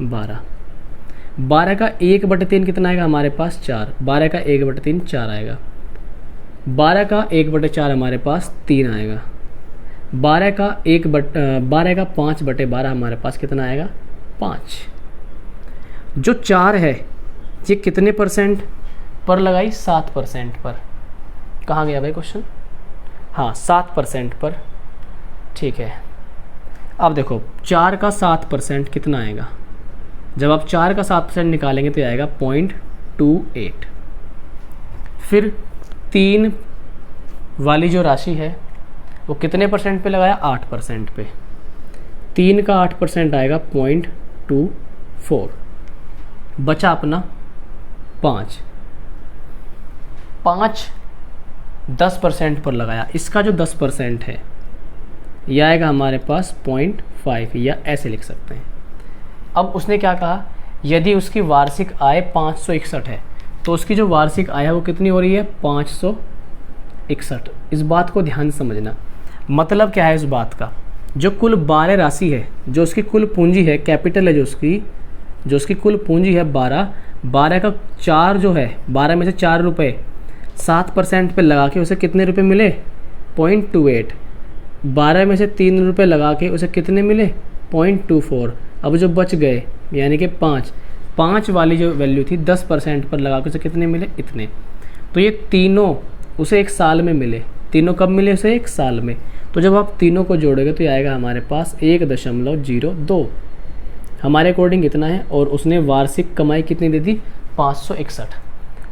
12। 12 का 1/3 कितना आएगा हमारे पास? 4। 12 का 1/3 4 आएगा। 12 का 1/4 हमारे पास 3 आएगा। 12 का 5/12 हमारे पास कितना आएगा? 5। जो 4 है ये कितने परसेंट पर लगाई? 7% पर। कहाँ गया भाई क्वेश्चन? हाँ 7% पर। ठीक है, अब देखो 4 का 7% कितना आएगा? जब आप 4 का 7% निकालेंगे तो आएगा 0.28। फिर 3 वाली जो राशि है वो कितने परसेंट पे लगाया? 8% पे। 3 का 8% आएगा 0.24। बचा अपना 5 10% पर लगाया, इसका जो 10% है यह आएगा हमारे पास 0.5, या ऐसे लिख सकते हैं। अब उसने क्या कहा, यदि उसकी वार्षिक आय 561 है तो उसकी जो वार्षिक आय है वो कितनी हो रही है, 561। इस बात को ध्यान से समझना। मतलब क्या है इस बात का, जो कुल 12 राशि है, जो उसकी कुल पूंजी है, कैपिटल है जो उसकी कुल पूंजी है 12 का 4 जो है, 12 में से 4 रुपये 7% पे लगा के उसे कितने रुपए मिले, 0.28। 12 में से 3 रुपये लगा के उसे कितने मिले, 0.24। अब जो बच गए यानी कि 5 वाली जो वैल्यू थी 10% पर लगा के उसे कितने मिले, इतने। तो ये तीनों उसे 1 साल में मिले। तीनों कब मिले उसे, 1 साल में। तो जब आप तीनों को जोड़ोगे तो ये आएगा हमारे पास 1.02। हमारे अकॉर्डिंग इतना है। और उसने वार्षिक कमाई कितनी दे दी, 561।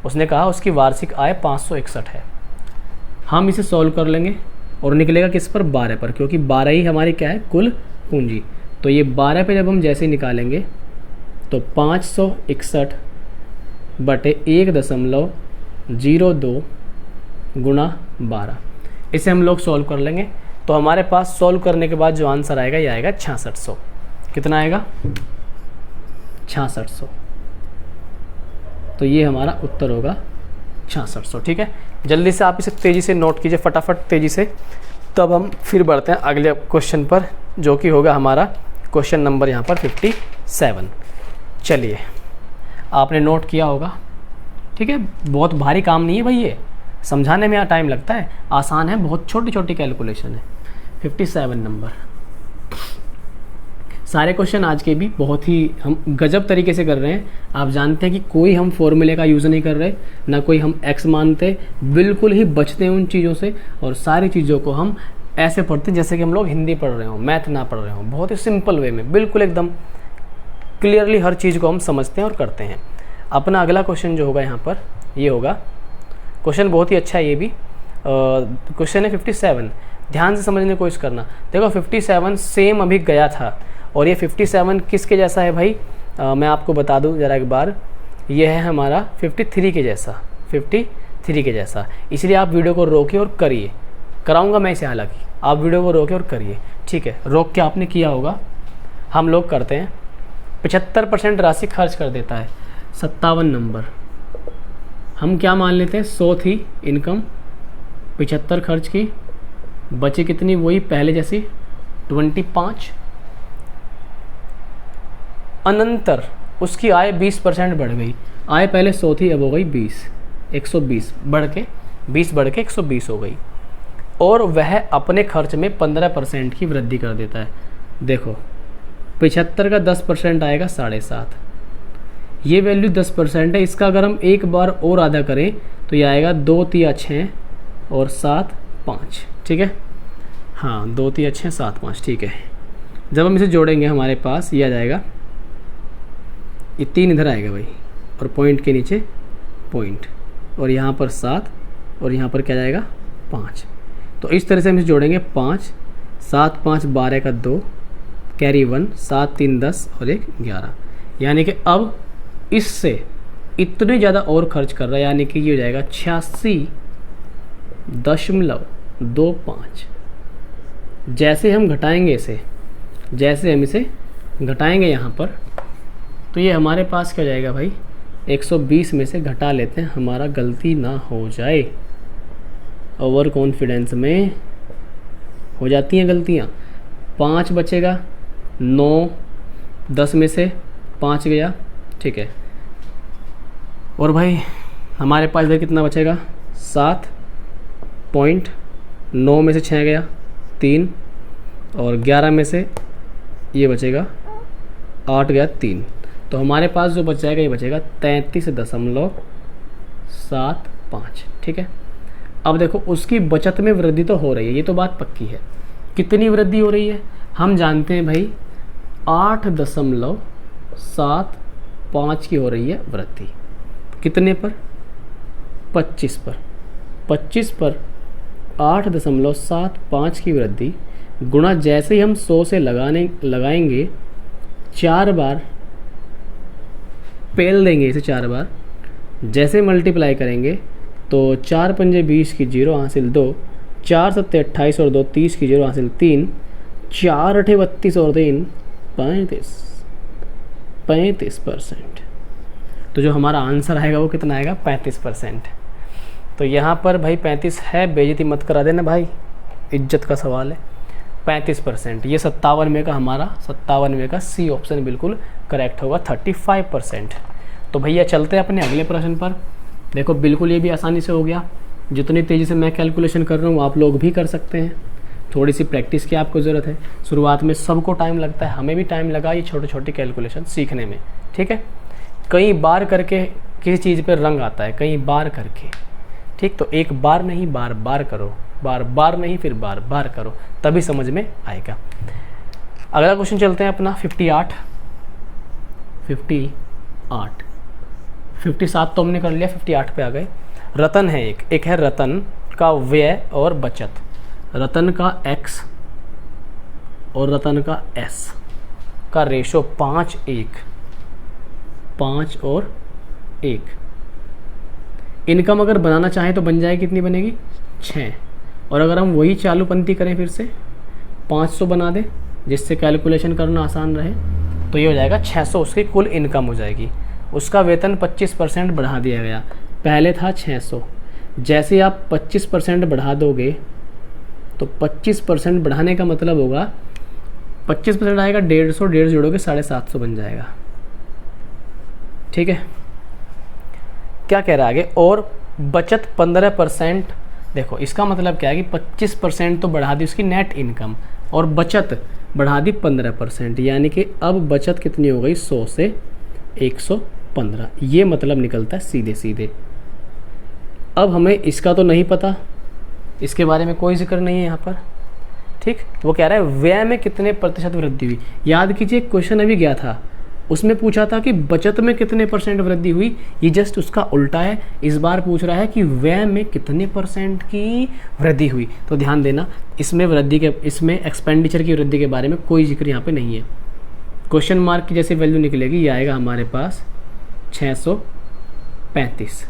उसने कहा उसकी वार्षिक आय 561 है। हम इसे सॉल्व कर लेंगे और निकलेगा किस पर, 12 पर, क्योंकि 12 ही हमारी क्या है, कुल पूंजी। तो ये 12 पे जब हम जैसे निकालेंगे तो 561 बटे 1.02 गुणा 12, इसे हम लोग सॉल्व कर लेंगे। तो हमारे पास सॉल्व करने के बाद जो आंसर आएगा ये आएगा 6600। कितना आएगा, 6600। तो ये हमारा उत्तर होगा 6600। ठीक है, जल्दी से आप इसे तेज़ी से नोट कीजिए, फटाफट तेज़ी से। तब हम फिर बढ़ते हैं अगले क्वेश्चन पर, जो कि होगा हमारा क्वेश्चन नंबर यहाँ पर 57। चलिए, आपने नोट किया होगा। ठीक है, बहुत भारी काम नहीं है भाई, ये समझाने में यहाँ टाइम लगता है, आसान है, बहुत छोटी छोटी कैलकुलेशन है। 57 नंबर। सारे क्वेश्चन आज के भी बहुत ही हम गजब तरीके से कर रहे हैं। आप जानते हैं कि कोई हम फॉर्मूले का यूज़ नहीं कर रहे, ना कोई हम एक्स मानते, बिल्कुल ही बचते हैं उन चीज़ों से। और सारी चीज़ों को हम ऐसे पढ़ते हैं जैसे कि हम लोग हिंदी पढ़ रहे हों, मैथ ना पढ़ रहे हों। बहुत ही सिंपल वे में, बिल्कुल एकदम क्लियरली हर चीज़ को हम समझते हैं और करते हैं। अपना अगला क्वेश्चन जो होगा यहाँ पर, ये होगा क्वेश्चन बहुत ही अच्छा है। ये भी क्वेश्चन है 57। ध्यान से समझने की कोशिश करना। देखो 57 सेम अभी गया था, और ये 57 किसके जैसा है भाई, मैं आपको बता दूं ज़रा एक बार, ये है हमारा 53 के जैसा, 53 के जैसा। इसलिए आप वीडियो को रोके और करिए, कराऊंगा मैं इसे, हालांकि आप वीडियो को रोके और करिए। ठीक है, रोक के आपने किया होगा। हम लोग करते हैं, 75% राशि खर्च कर देता है। 57 नंबर। हम क्या मान लेते हैं, 100 थी इनकम, 75 खर्च की, बची कितनी, वही पहले जैसी 25। अनंतर उसकी आय 20% बढ़ गई। आय पहले 100 थी, अब हो गई 120 बढ़ के 120 हो गई। और वह अपने खर्च में 15% की वृद्धि कर देता है। देखो 75 का 10% आएगा 7.5। ये वैल्यू 10% है। इसका अगर हम एक बार और आधा करें तो ये आएगा 2 3 6 और 7 5। ठीक है, हाँ 2 3 6 7 5। ठीक है, जब हम इसे जोड़ेंगे हमारे पास ये आ जाएगा, ये 3 इधर आएगा भाई, और पॉइंट के नीचे पॉइंट, और यहाँ पर 7 और यहाँ पर क्या जाएगा 5। तो इस तरह से हम इसे जोड़ेंगे, 5 7 5 12 का 2 कैरी 1 7 3 10 और 1 11। यानी कि अब इससे इतने ज़्यादा और खर्च कर रहा है, यानी कि ये हो जाएगा 86.25। जैसे हम घटाएंगे इसे, जैसे हम इसे घटाएंगे यहाँ पर, तो ये हमारे पास क्या हो जाएगा भाई, 120 में से घटा लेते हैं, हमारा गलती ना हो जाए। ओवर कॉन्फिडेंस में हो जाती हैं गलतियाँ। 5 बचेगा, 9 10 में से 5 गया। ठीक है, और भाई हमारे पास इधर कितना बचेगा, 7.9 में से 6 गया 3, और 11 में से ये बचेगा 8 गया 3। तो हमारे पास जो बच जाएगा ये बचेगा 33.75। ठीक है, अब देखो उसकी बचत में वृद्धि तो हो रही है, ये तो बात पक्की है। कितनी वृद्धि हो रही है हम जानते हैं भाई, 8.75 की हो रही है वृद्धि। कितने पर, 25 पर। 25 पर 8.75 की वृद्धि गुणा, जैसे ही हम 100 से लगाएंगे 4 बार पेल देंगे इसे, 4 बार, जैसे मल्टीप्लाई करेंगे तो 4 पंजे 20 की 0 हासिल 2, 4 सत्ते 28 और 2 30 की 0 हासिल 3, 4 अठे 32 और 3 35%। तो जो हमारा आंसर आएगा वो कितना आएगा? 35%। तो यहाँ पर भाई 35 है, बेइज्जती मत करा देना भाई, इज्जत का सवाल है। 35%, ये 57 में का हमारा 57 में का सी ऑप्शन बिल्कुल करेक्ट होगा, 35%। तो भैया चलते हैं अपने अगले प्रश्न पर। देखो बिल्कुल ये भी आसानी से हो गया, जितनी तेज़ी से मैं कैलकुलेशन कर रहा हूँ आप लोग भी कर सकते हैं। थोड़ी सी प्रैक्टिस की आपको ज़रूरत है, शुरुआत में सबको टाइम लगता है, हमें भी टाइम लगा ये छोटे छोटे कैलकुलेशन सीखने में, ठीक है। कई बार करके किसी चीज़ पर रंग आता है, कई बार करके, ठीक। तो एक बार नहीं, बार बार करो, बार बार नहीं फिर बार बार करो, तभी समझ में आएगा। अगला क्वेश्चन चलते हैं अपना 58। 57 तो हमने कर लिया, 58 पे आ गए। रतन है एक है रतन का व्यय और बचत, रतन का x और रतन का s का रेशो 5 और 1। इनकम अगर बनाना चाहें तो बन जाएगी, कितनी बनेगी? 6। और अगर हम वही चालू पंक्ति करें फिर से 500 बना दें, जिससे कैलकुलेशन करना आसान रहे, तो ये हो जाएगा 600 उसकी कुल इनकम हो जाएगी। उसका वेतन 25% बढ़ा दिया गया, पहले था 600। जैसे आप 25% बढ़ा दोगे तो 25% बढ़ाने का मतलब होगा 25% आएगा 150, 150 जोड़ोगे 750 बन जाएगा, ठीक है। क्या कह रहा है आगे? और बचत 15%। देखो इसका मतलब क्या है कि 25% तो बढ़ा दी उसकी नेट इनकम और बचत बढ़ा दी 15%, यानी कि अब बचत कितनी हो गई? 100 से 115। ये मतलब निकलता है सीधे सीधे। अब हमें इसका तो नहीं पता, इसके बारे में कोई जिक्र नहीं है यहाँ पर, ठीक। वो कह रहा है व्यय में कितने प्रतिशत वृद्धि हुई। याद कीजिए क्वेश्चन अभी गया था, उसमें पूछा था कि बचत में कितने % वृद्धि हुई, ये जस्ट उसका उल्टा है। इस बार पूछ रहा है कि व्यय में कितने % की वृद्धि हुई। तो ध्यान देना, इसमें एक्सपेंडिचर की वृद्धि के बारे में कोई जिक्र यहाँ पे नहीं है। क्वेश्चन मार्क की जैसी वैल्यू निकलेगी, ये आएगा हमारे पास 635।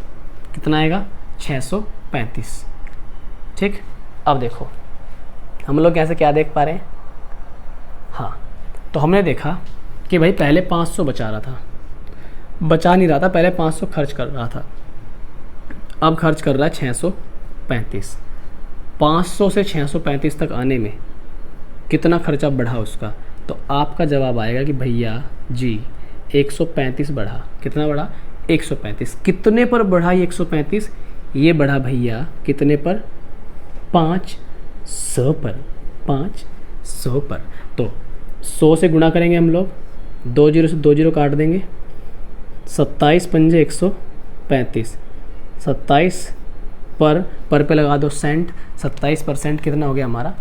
कितना आएगा? 635, ठीक। अब देखो हम लोग कैसे क्या देख पा रहे हैं। हाँ, तो हमने देखा कि भाई पहले 500 बचा रहा था, बचा नहीं रहा था, पहले 500 खर्च कर रहा था, अब खर्च कर रहा है 635। 500 से 635 तक आने में कितना खर्चा बढ़ा उसका? तो आपका जवाब आएगा कि भैया जी 135 बढ़ा। कितना बढ़ा? 135। कितने पर बढ़ा ये 135? ये बढ़ा भैया कितने पर? 500 पर। 500 पर। तो 100 से गुणा करेंगे हम लोग, 2 जीरो से 2 जीरो काट देंगे, 27 पंजे 135। 27 पर पे लगा दो सेंट, 27% कितना हो गया? हमारा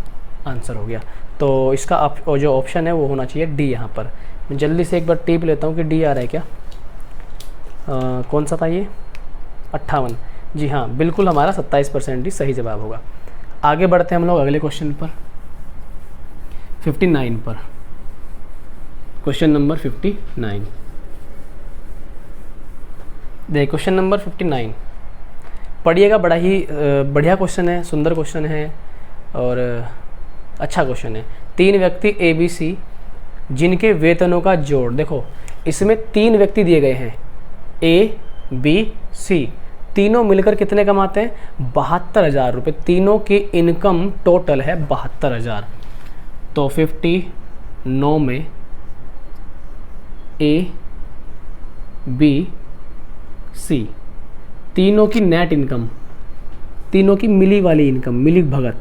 आंसर हो गया। तो इसका जो ऑप्शन है वो होना चाहिए डी। यहाँ पर मैं जल्दी से एक बार टिप लेता हूँ कि डी आ रहा है क्या। कौन सा था ये? 58। जी हाँ, बिल्कुल हमारा 27% ही सही जवाब होगा। आगे बढ़ते हैं हम लोग अगले क्वेश्चन पर, 59 पर। Question number 59। देखिए क्वेश्चन नंबर 59 पढ़िएगा, बड़ा ही बढ़िया क्वेश्चन है, सुंदर क्वेश्चन है और अच्छा क्वेश्चन है। 3 व्यक्ति ABC जिनके वेतनों का जोड़, देखो इसमें 3 व्यक्ति दिए गए हैं ABC, तीनों मिलकर कितने कमाते हैं? 72,000 रुपये। तीनों की इनकम टोटल है 72,000। तो 59 में ABC तीनों की नेट इनकम, तीनों की मिली वाली इनकम, मिली भगत,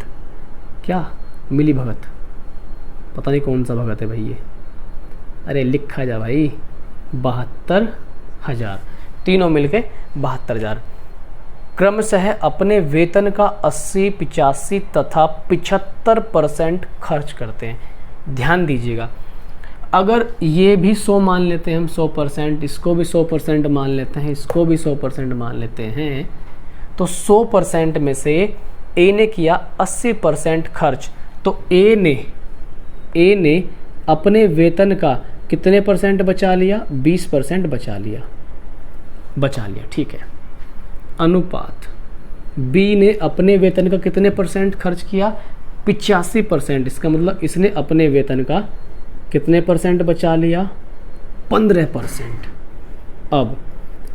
क्या मिली भगत, पता नहीं कौन सा भगत है भाई ये, अरे लिखा जा भाई, 72,000। तीनों मिलके 72,000 क्रमशः अपने वेतन का 80, 85 तथा 75% खर्च करते हैं। ध्यान दीजिएगा, अगर ये भी 100 मान लेते हैं हम, 100%, इसको भी 100% मान लेते हैं, इसको भी 100% मान लेते हैं, तो 100% में से ए ने किया 80% खर्च, तो ए ने अपने वेतन का कितने % बचा लिया? 20% बचा लिया, ठीक है। अनुपात बी ने अपने वेतन का कितने परसेंट खर्च किया, 85%। इसका मतलब इसने अपने वेतन का कितने परसेंट बचा लिया, 15%। अब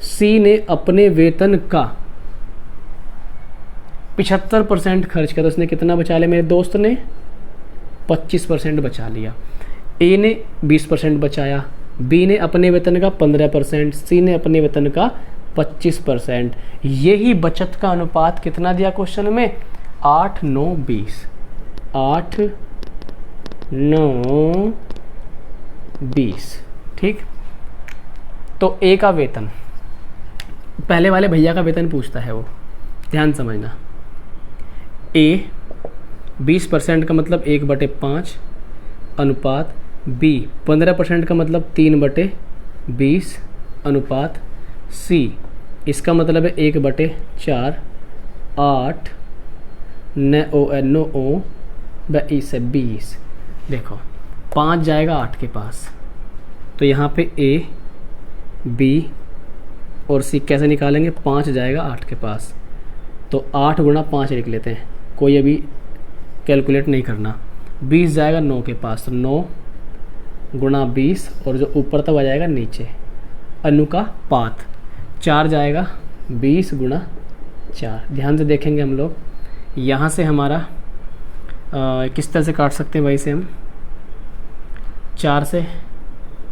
सी ने अपने वेतन का 75% खर्च किया, तो इसने कितना बचा लिया मेरे दोस्त ने, 25% बचा लिया। ए ने 20% बचाया, बी ने अपने वेतन का 15%, सी ने अपने वेतन का 25%। यही बचत का अनुपात कितना दिया क्वेश्चन में, 8, 9, 20। 8, 9, 20। ठीक, तो ए का वेतन, पहले वाले भैया का वेतन पूछता है वो, ध्यान समझना। ए 20% का मतलब 1/5 अनुपात बी 15% का मतलब 3/20 अनुपात सी, इसका मतलब है 1/4, 8, 9 से 20। देखो 5 जाएगा 8 के पास, तो यहाँ पे ए बी और सी कैसे निकालेंगे, 5 जाएगा 8 के पास, तो 8 गुणा 5 लिख लेते हैं, कोई अभी कैलकुलेट नहीं करना। 20 जाएगा 9 के पास, तो 9 गुणा 20 और जो ऊपर तक आ जाएगा नीचे, अनुपात 4 जाएगा 20 गुणा 4। ध्यान से देखेंगे हम लोग, यहाँ से हमारा किस तरह से काट सकते हैं, वही से हम 4 से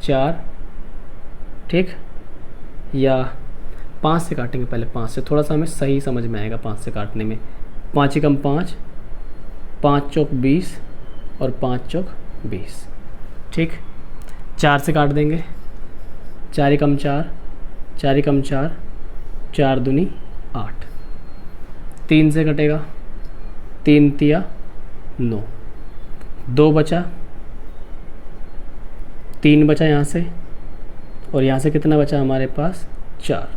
4, ठीक, या 5 से काटेंगे। पहले 5 से थोड़ा सा हमें सही समझ में आएगा, 5 से काटने में। 5 एकम 5, 5 चौक 20 और 5 चौक 20, ठीक। 4 से काट देंगे, 4 एकम 4, 4 एकम 4, 4 दूनी 8। 3 से कटेगा, 3 तिया 9, 2 बचा, 3 बचा यहाँ से, और यहाँ से कितना बचा हमारे पास, 4।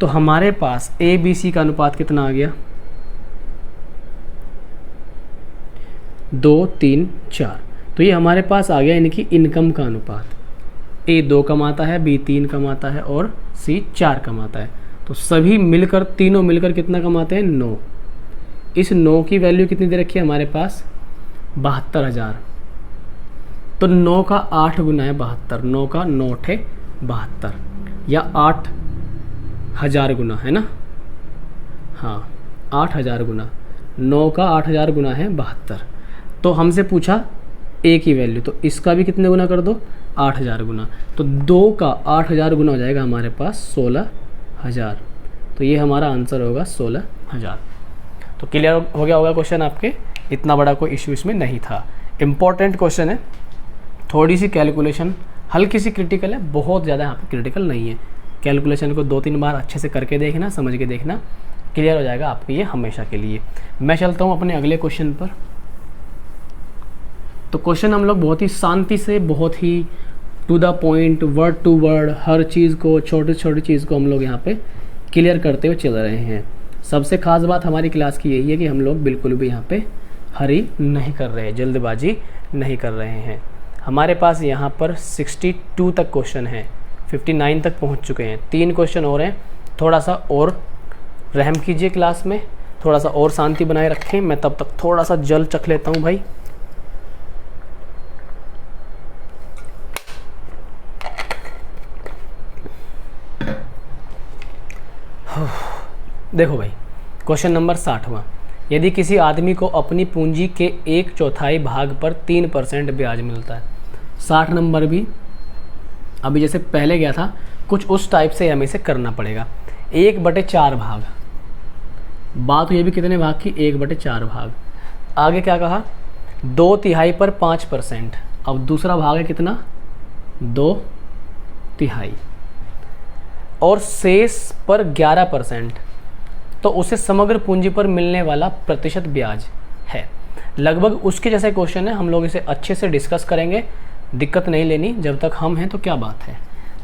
तो हमारे पास ए बी सी का अनुपात कितना आ गया, 2, 3, 4। तो ये हमारे पास आ गया इनकी इनकम का अनुपात। ए 2 कमाता है, बी 3 कमाता है और सी 4 कमाता है। तो सभी मिलकर, तीनों मिलकर कितना कमाते हैं, 9। इस 9 की वैल्यू कितनी दे रखी है हमारे पास, 72,000। तो 9 का 8 गुना है 72, 9 का 9 ठे 72, या 8,000 गुना है ना, हाँ 8,000 गुना, 9 का 8,000 गुना है 72। तो हमसे पूछा ए की वैल्यू, तो इसका भी कितने गुना कर दो, 8,000 गुना। तो 2 का 8,000 गुना हो जाएगा हमारे पास 16,000। तो ये हमारा आंसर होगा 16,000। तो क्लियर हो गया होगा क्वेश्चन आपके, इतना बड़ा कोई इश्यू इसमें नहीं था। इम्पॉर्टेंट क्वेश्चन है, थोड़ी सी कैलकुलेशन हल्की सी क्रिटिकल है, बहुत ज़्यादा यहाँ पे क्रिटिकल नहीं है। कैलकुलेशन को 2-3 बार अच्छे से करके देखना, समझ के देखना, क्लियर हो जाएगा आपके ये हमेशा के लिए। मैं चलता हूँ अपने अगले क्वेश्चन पर। तो क्वेश्चन हम लोग बहुत ही शांति से, बहुत ही to the point, word to word, हर चीज़ को, छोटी छोटी चीज़ को हम लोग यहाँ पे क्लियर करते हुए चल रहे हैं। सबसे खास बात हमारी क्लास की यही है कि हम लोग बिल्कुल भी यहाँ पे हरी नहीं कर रहे हैं, जल्दबाजी नहीं कर रहे हैं। हमारे पास यहाँ पर 62 तक क्वेश्चन है, 59 तक पहुँच चुके हैं। 3 क्वेश्चन और हैं, थोड़ा सा और रहम कीजिए क्लास में, थोड़ा सा और शांति बनाए रखें। मैं तब तक थोड़ा सा जल चख लेता हूँ भाई। देखो भाई, क्वेश्चन नंबर 60वां। यदि किसी आदमी को अपनी पूंजी के 1/4 भाग पर 3% ब्याज मिलता है। 60 नंबर भी अभी जैसे पहले गया था, कुछ उस टाइप से हमें इसे करना पड़ेगा। 1/4 भाग, बात हुई भी कितने भाग की, 1/4 भाग। आगे क्या कहा, 2/3 पर 5%। अब दूसरा भाग है कितना, 2/3, और शेष पर 11%। तो उसे समग्र पूंजी पर मिलने वाला प्रतिशत ब्याज है। लगभग उसके जैसे क्वेश्चन है, हम लोग इसे अच्छे से डिस्कस करेंगे, दिक्कत नहीं लेनी, जब तक हम हैं तो क्या बात है।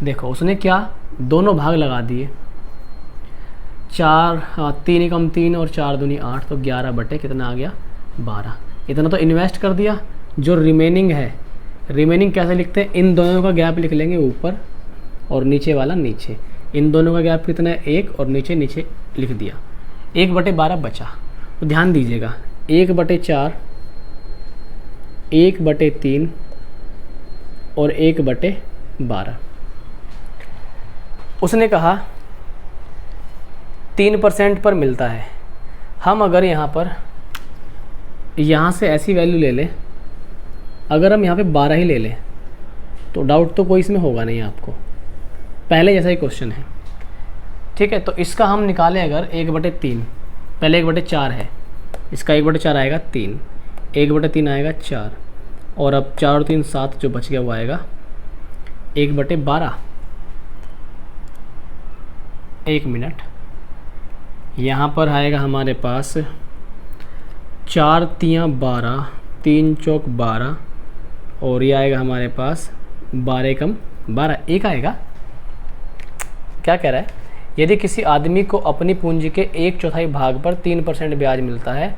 देखो उसने क्या, दोनों भाग लगा दिए, 3 एकम 3 और 4 दूनी 8, तो 11 बटे कितना आ गया, 12। इतना तो इन्वेस्ट कर दिया। जो रिमेनिंग है, रिमेनिंग कैसे लिखते हैं, इन दोनों का गैप लिख लेंगे ऊपर और नीचे वाला नीचे। इन दोनों का गैप कितना है 1 और नीचे नीचे लिख दिया 1/12 बचा। तो ध्यान दीजिएगा 1/4, 1/3 और 1/12। उसने कहा 3% पर मिलता है। हम अगर यहाँ से ऐसी वैल्यू ले लें, अगर हम यहाँ पे 12 ही ले लें तो डाउट तो कोई इसमें होगा नहीं आपको, पहले जैसा ही क्वेश्चन है। ठीक है, तो इसका हम निकालें अगर 1/3, पहले 1/4 है, इसका 1/4 आएगा 3, 1/3 आएगा 4, और अब 4 और 3 7 जो बच गया वो आएगा 1/12। 1 मिनट, यहाँ पर आएगा हमारे पास 4 तियाँ 12, 3 चौक 12, और ये आएगा हमारे पास 12 कम 12, 1 आएगा। क्या कह रहा है, यदि किसी आदमी को अपनी पूंजी के 1/4 भाग पर 3% ब्याज मिलता है,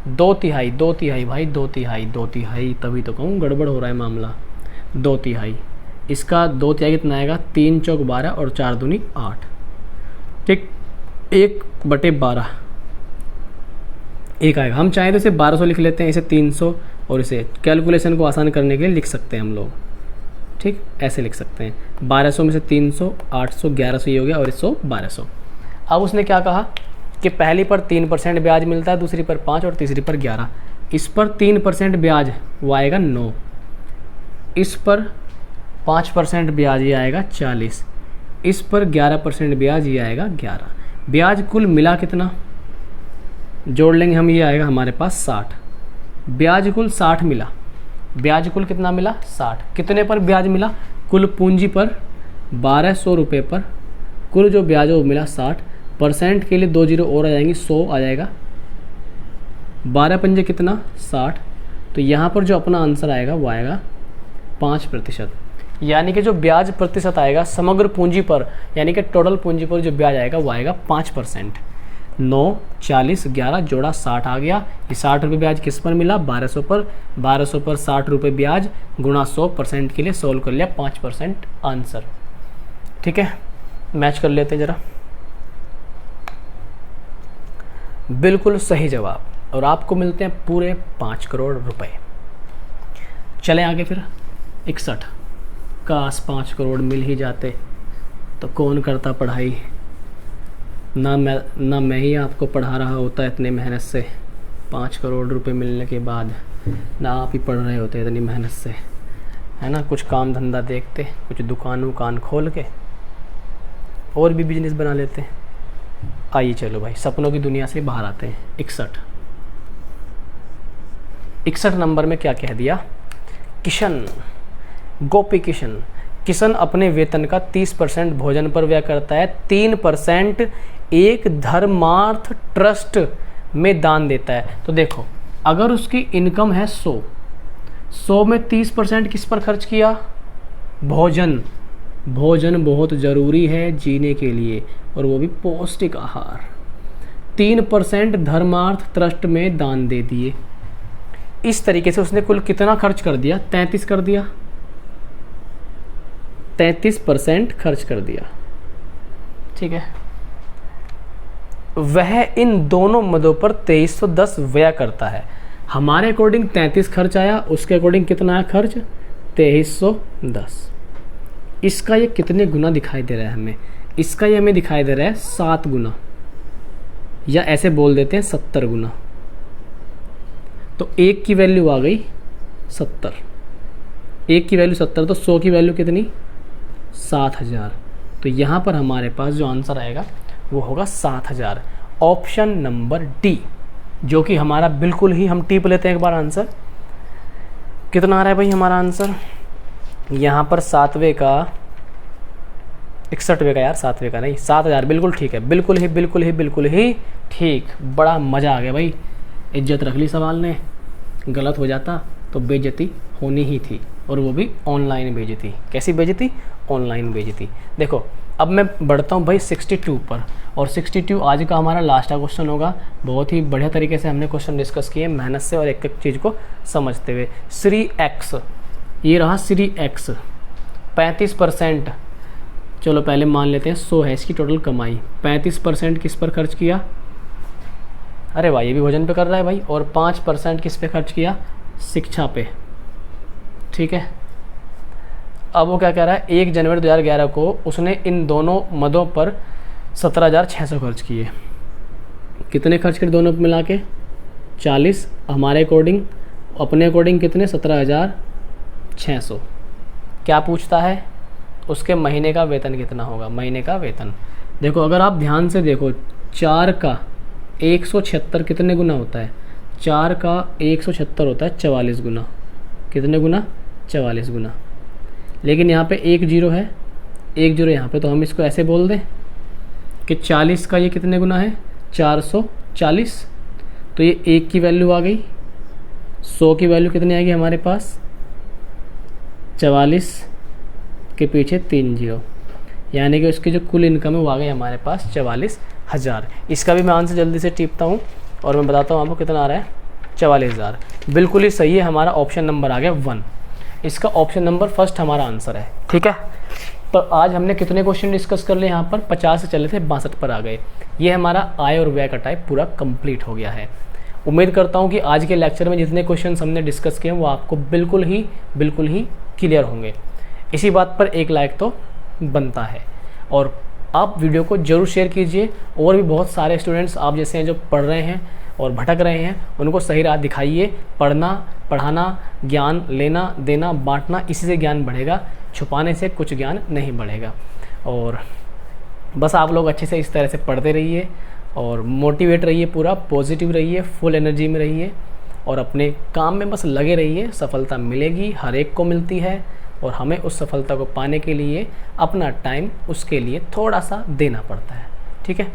2/3 भाई 2/3, तभी तो कहूँ गड़बड़ हो रहा है मामला। 2/3, इसका 2/3 कितना आएगा 3 चौक 12 और 4 दूनी 8। ठीक, 1/12 1 आएगा। हम चाहें तो इसे 1200 लिख लेते हैं, इसे 300, और इसे कैलकुलेशन को आसान करने के लिए लिख सकते हैं हम लोग। ठीक, ऐसे लिख सकते हैं 1200 में से 300, 800, 1100 ये हो गया, और 100 1200। अब उसने क्या कहा कि पहली पर 3% ब्याज मिलता है, दूसरी पर 5 और तीसरी पर 11। इस पर 3% ब्याज वो आएगा 9, इस पर 5% ब्याज ये आएगा 40, इस पर 11% ब्याज ये आएगा 11। ब्याज कुल मिला कितना जोड़ लेंगे हम, ये आएगा हमारे पास 60। ब्याज कुल 60 मिला, ब्याज कुल कितना मिला 60। कितने पर ब्याज मिला, कुल पूंजी पर 1200 रुपये पर कुल जो ब्याज है वो मिला 60। परसेंट के लिए 2 जीरो और आ जाएंगी, 100 आ जाएगा, 12 पंजे कितना 60। तो यहाँ पर जो अपना आंसर आएगा वो आएगा 5%। यानी कि जो ब्याज प्रतिशत आएगा समग्र पूंजी पर, यानी कि टोटल पूंजी पर जो ब्याज आएगा वो आएगा 5%। 9, 40, 11 जोड़ा 60 आ गया। ये 60 रुपये ब्याज किस पर मिला 1200 पर, 1200 पर 60 रुपये ब्याज गुणा 100% के लिए सोल्व कर लिया, 5% आंसर। ठीक है, मैच कर लेते हैं जरा। बिल्कुल सही जवाब, और आपको मिलते हैं पूरे 5 करोड़ रुपए। चलें आगे फिर। 61, काश 5 करोड़ मिल ही जाते तो कौन करता पढ़ाई, ना मैं ही आपको पढ़ा रहा होता इतने मेहनत से 5 करोड़ रुपए मिलने के बाद, ना आप ही पढ़ रहे होते इतनी मेहनत से, है ना। कुछ काम धंधा देखते, कुछ दुकान खोल के और भी बिजनेस बना लेते। आइए चलो भाई, सपनों की दुनिया से बाहर आते हैं। 61 नंबर में क्या कह दिया, किशन, गोपी किशन अपने वेतन का 30% भोजन पर व्यय करता है, 3% एक धर्मार्थ ट्रस्ट में दान देता है। तो देखो, अगर उसकी इनकम है 100 में 30% किस पर खर्च किया, भोजन बहुत ज़रूरी है जीने के लिए, और वो भी पौष्टिक आहार। 3% धर्मार्थ ट्रस्ट में दान दे दिए। इस तरीके से उसने कुल कितना खर्च कर दिया, 33 कर दिया, 33% खर्च कर दिया। ठीक है, वह इन दोनों मदों पर 2310 व्यय करता है। हमारे अकॉर्डिंग 33 खर्च आया, उसके अकॉर्डिंग कितना आया खर्च 2310। इसका ये कितने गुना दिखाई दे रहा है हमें, इसका ये हमें दिखाई दे रहा है 7 गुना, या ऐसे बोल देते हैं 70 गुना। तो 1 की वैल्यू आ गई 70, 1 की वैल्यू 70, तो 100 की वैल्यू कितनी 7000। तो यहाँ पर हमारे पास जो आंसर आएगा वो होगा 7000, ऑप्शन नंबर डी, जो कि हमारा बिल्कुल ही, हम टिप लेते हैं एक बार आंसर। कितना आ रहा है भाई हमारा आंसर यहाँ पर 7वें का, 61वें का यार, 7वें का नहीं, 7000 बिल्कुल ठीक है, बिल्कुल ही ठीक। बड़ा मज़ा आ गया भाई, इज्जत रख ली सवाल ने, गलत हो जाता तो बेइज्जती होनी ही थी, और वो भी ऑनलाइन बेइज्जती। कैसी बेइज्जती, ऑनलाइन बेइज्जती। देखो अब मैं बढ़ता हूँ भाई 62 पर, और 62 आज का हमारा लास्ट का क्वेश्चन होगा। बहुत ही बढ़िया तरीके से हमने क्वेश्चन डिस्कस किए मेहनत से और एक एक चीज़ को समझते हुए। श्री एक्स, ये रहा श्री एक्स, 35% चलो पहले मान लेते हैं 100 है इसकी टोटल कमाई, 35% किस पर खर्च किया, अरे भाई ये भी भोजन पे कर रहा है भाई, और 5% किस पे खर्च किया, शिक्षा पे, ठीक है। अब वो क्या कह रहा है, 1 जनवरी 2011 को उसने इन दोनों मदों पर 17,600 खर्च किए। कितने खर्च करे दोनों मिला के, 40, हमारे अकॉर्डिंग, अपने अकॉर्डिंग कितने, 17,600। क्या पूछता है, उसके महीने का वेतन कितना होगा, महीने का वेतन। देखो अगर आप ध्यान से देखो, 4 का 176 कितने गुना होता है, 4 का 176 होता है 44 गुना, कितने गुना, 44 गुना। लेकिन यहाँ पे 1 जीरो है, 1 जीरो यहाँ पे, तो हम इसको ऐसे बोल दें कि 40 का ये कितने गुना है, 440। तो ये 1 की वैल्यू आ गई, 100 की वैल्यू कितनी आएगी हमारे पास, 44 के पीछे 3 जीरो, यानी कि उसकी जो कुल इनकम है वो आ गई हमारे पास 44,000। इसका भी मैं आंसर जल्दी से टीपता हूँ और मैं बताता हूँ आपको कितना आ रहा है, 44,000। बिल्कुल ही सही है, हमारा ऑप्शन नंबर आ गया 1। इसका ऑप्शन नंबर फर्स्ट हमारा आंसर है, ठीक है। तो आज हमने कितने क्वेश्चन डिस्कस कर लिए यहाँ पर, 50 से चले थे 62 पर आ गए। ये हमारा आय और व्यय का टाइप पूरा कंप्लीट हो गया है। उम्मीद करता हूँ कि आज के लेक्चर में जितने क्वेश्चन हमने डिस्कस किए वो आपको बिल्कुल ही क्लियर होंगे। इसी बात पर एक लाइक तो बनता है, और आप वीडियो को जरूर शेयर कीजिए। और भी बहुत सारे स्टूडेंट्स आप जैसे हैं जो पढ़ रहे हैं और भटक रहे हैं, उनको सही राह दिखाइए। पढ़ना, पढ़ाना, ज्ञान लेना देना, बांटना, इसी से ज्ञान बढ़ेगा, छुपाने से कुछ ज्ञान नहीं बढ़ेगा। और बस आप लोग अच्छे से इस तरह से पढ़ते रहिए और मोटिवेट रहिए, पूरा पॉजिटिव रहिए, फुल एनर्जी में रहिए और अपने काम में बस लगे रहिए। सफलता मिलेगी, हर एक को मिलती है, और हमें उस सफलता को पाने के लिए अपना टाइम उसके लिए थोड़ा सा देना पड़ता है, ठीक है।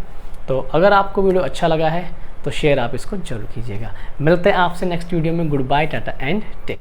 तो अगर आपको वीडियो अच्छा लगा है तो शेयर आप इसको जरूर कीजिएगा। मिलते हैं आपसे नेक्स्ट वीडियो में। Good bye, tata and take.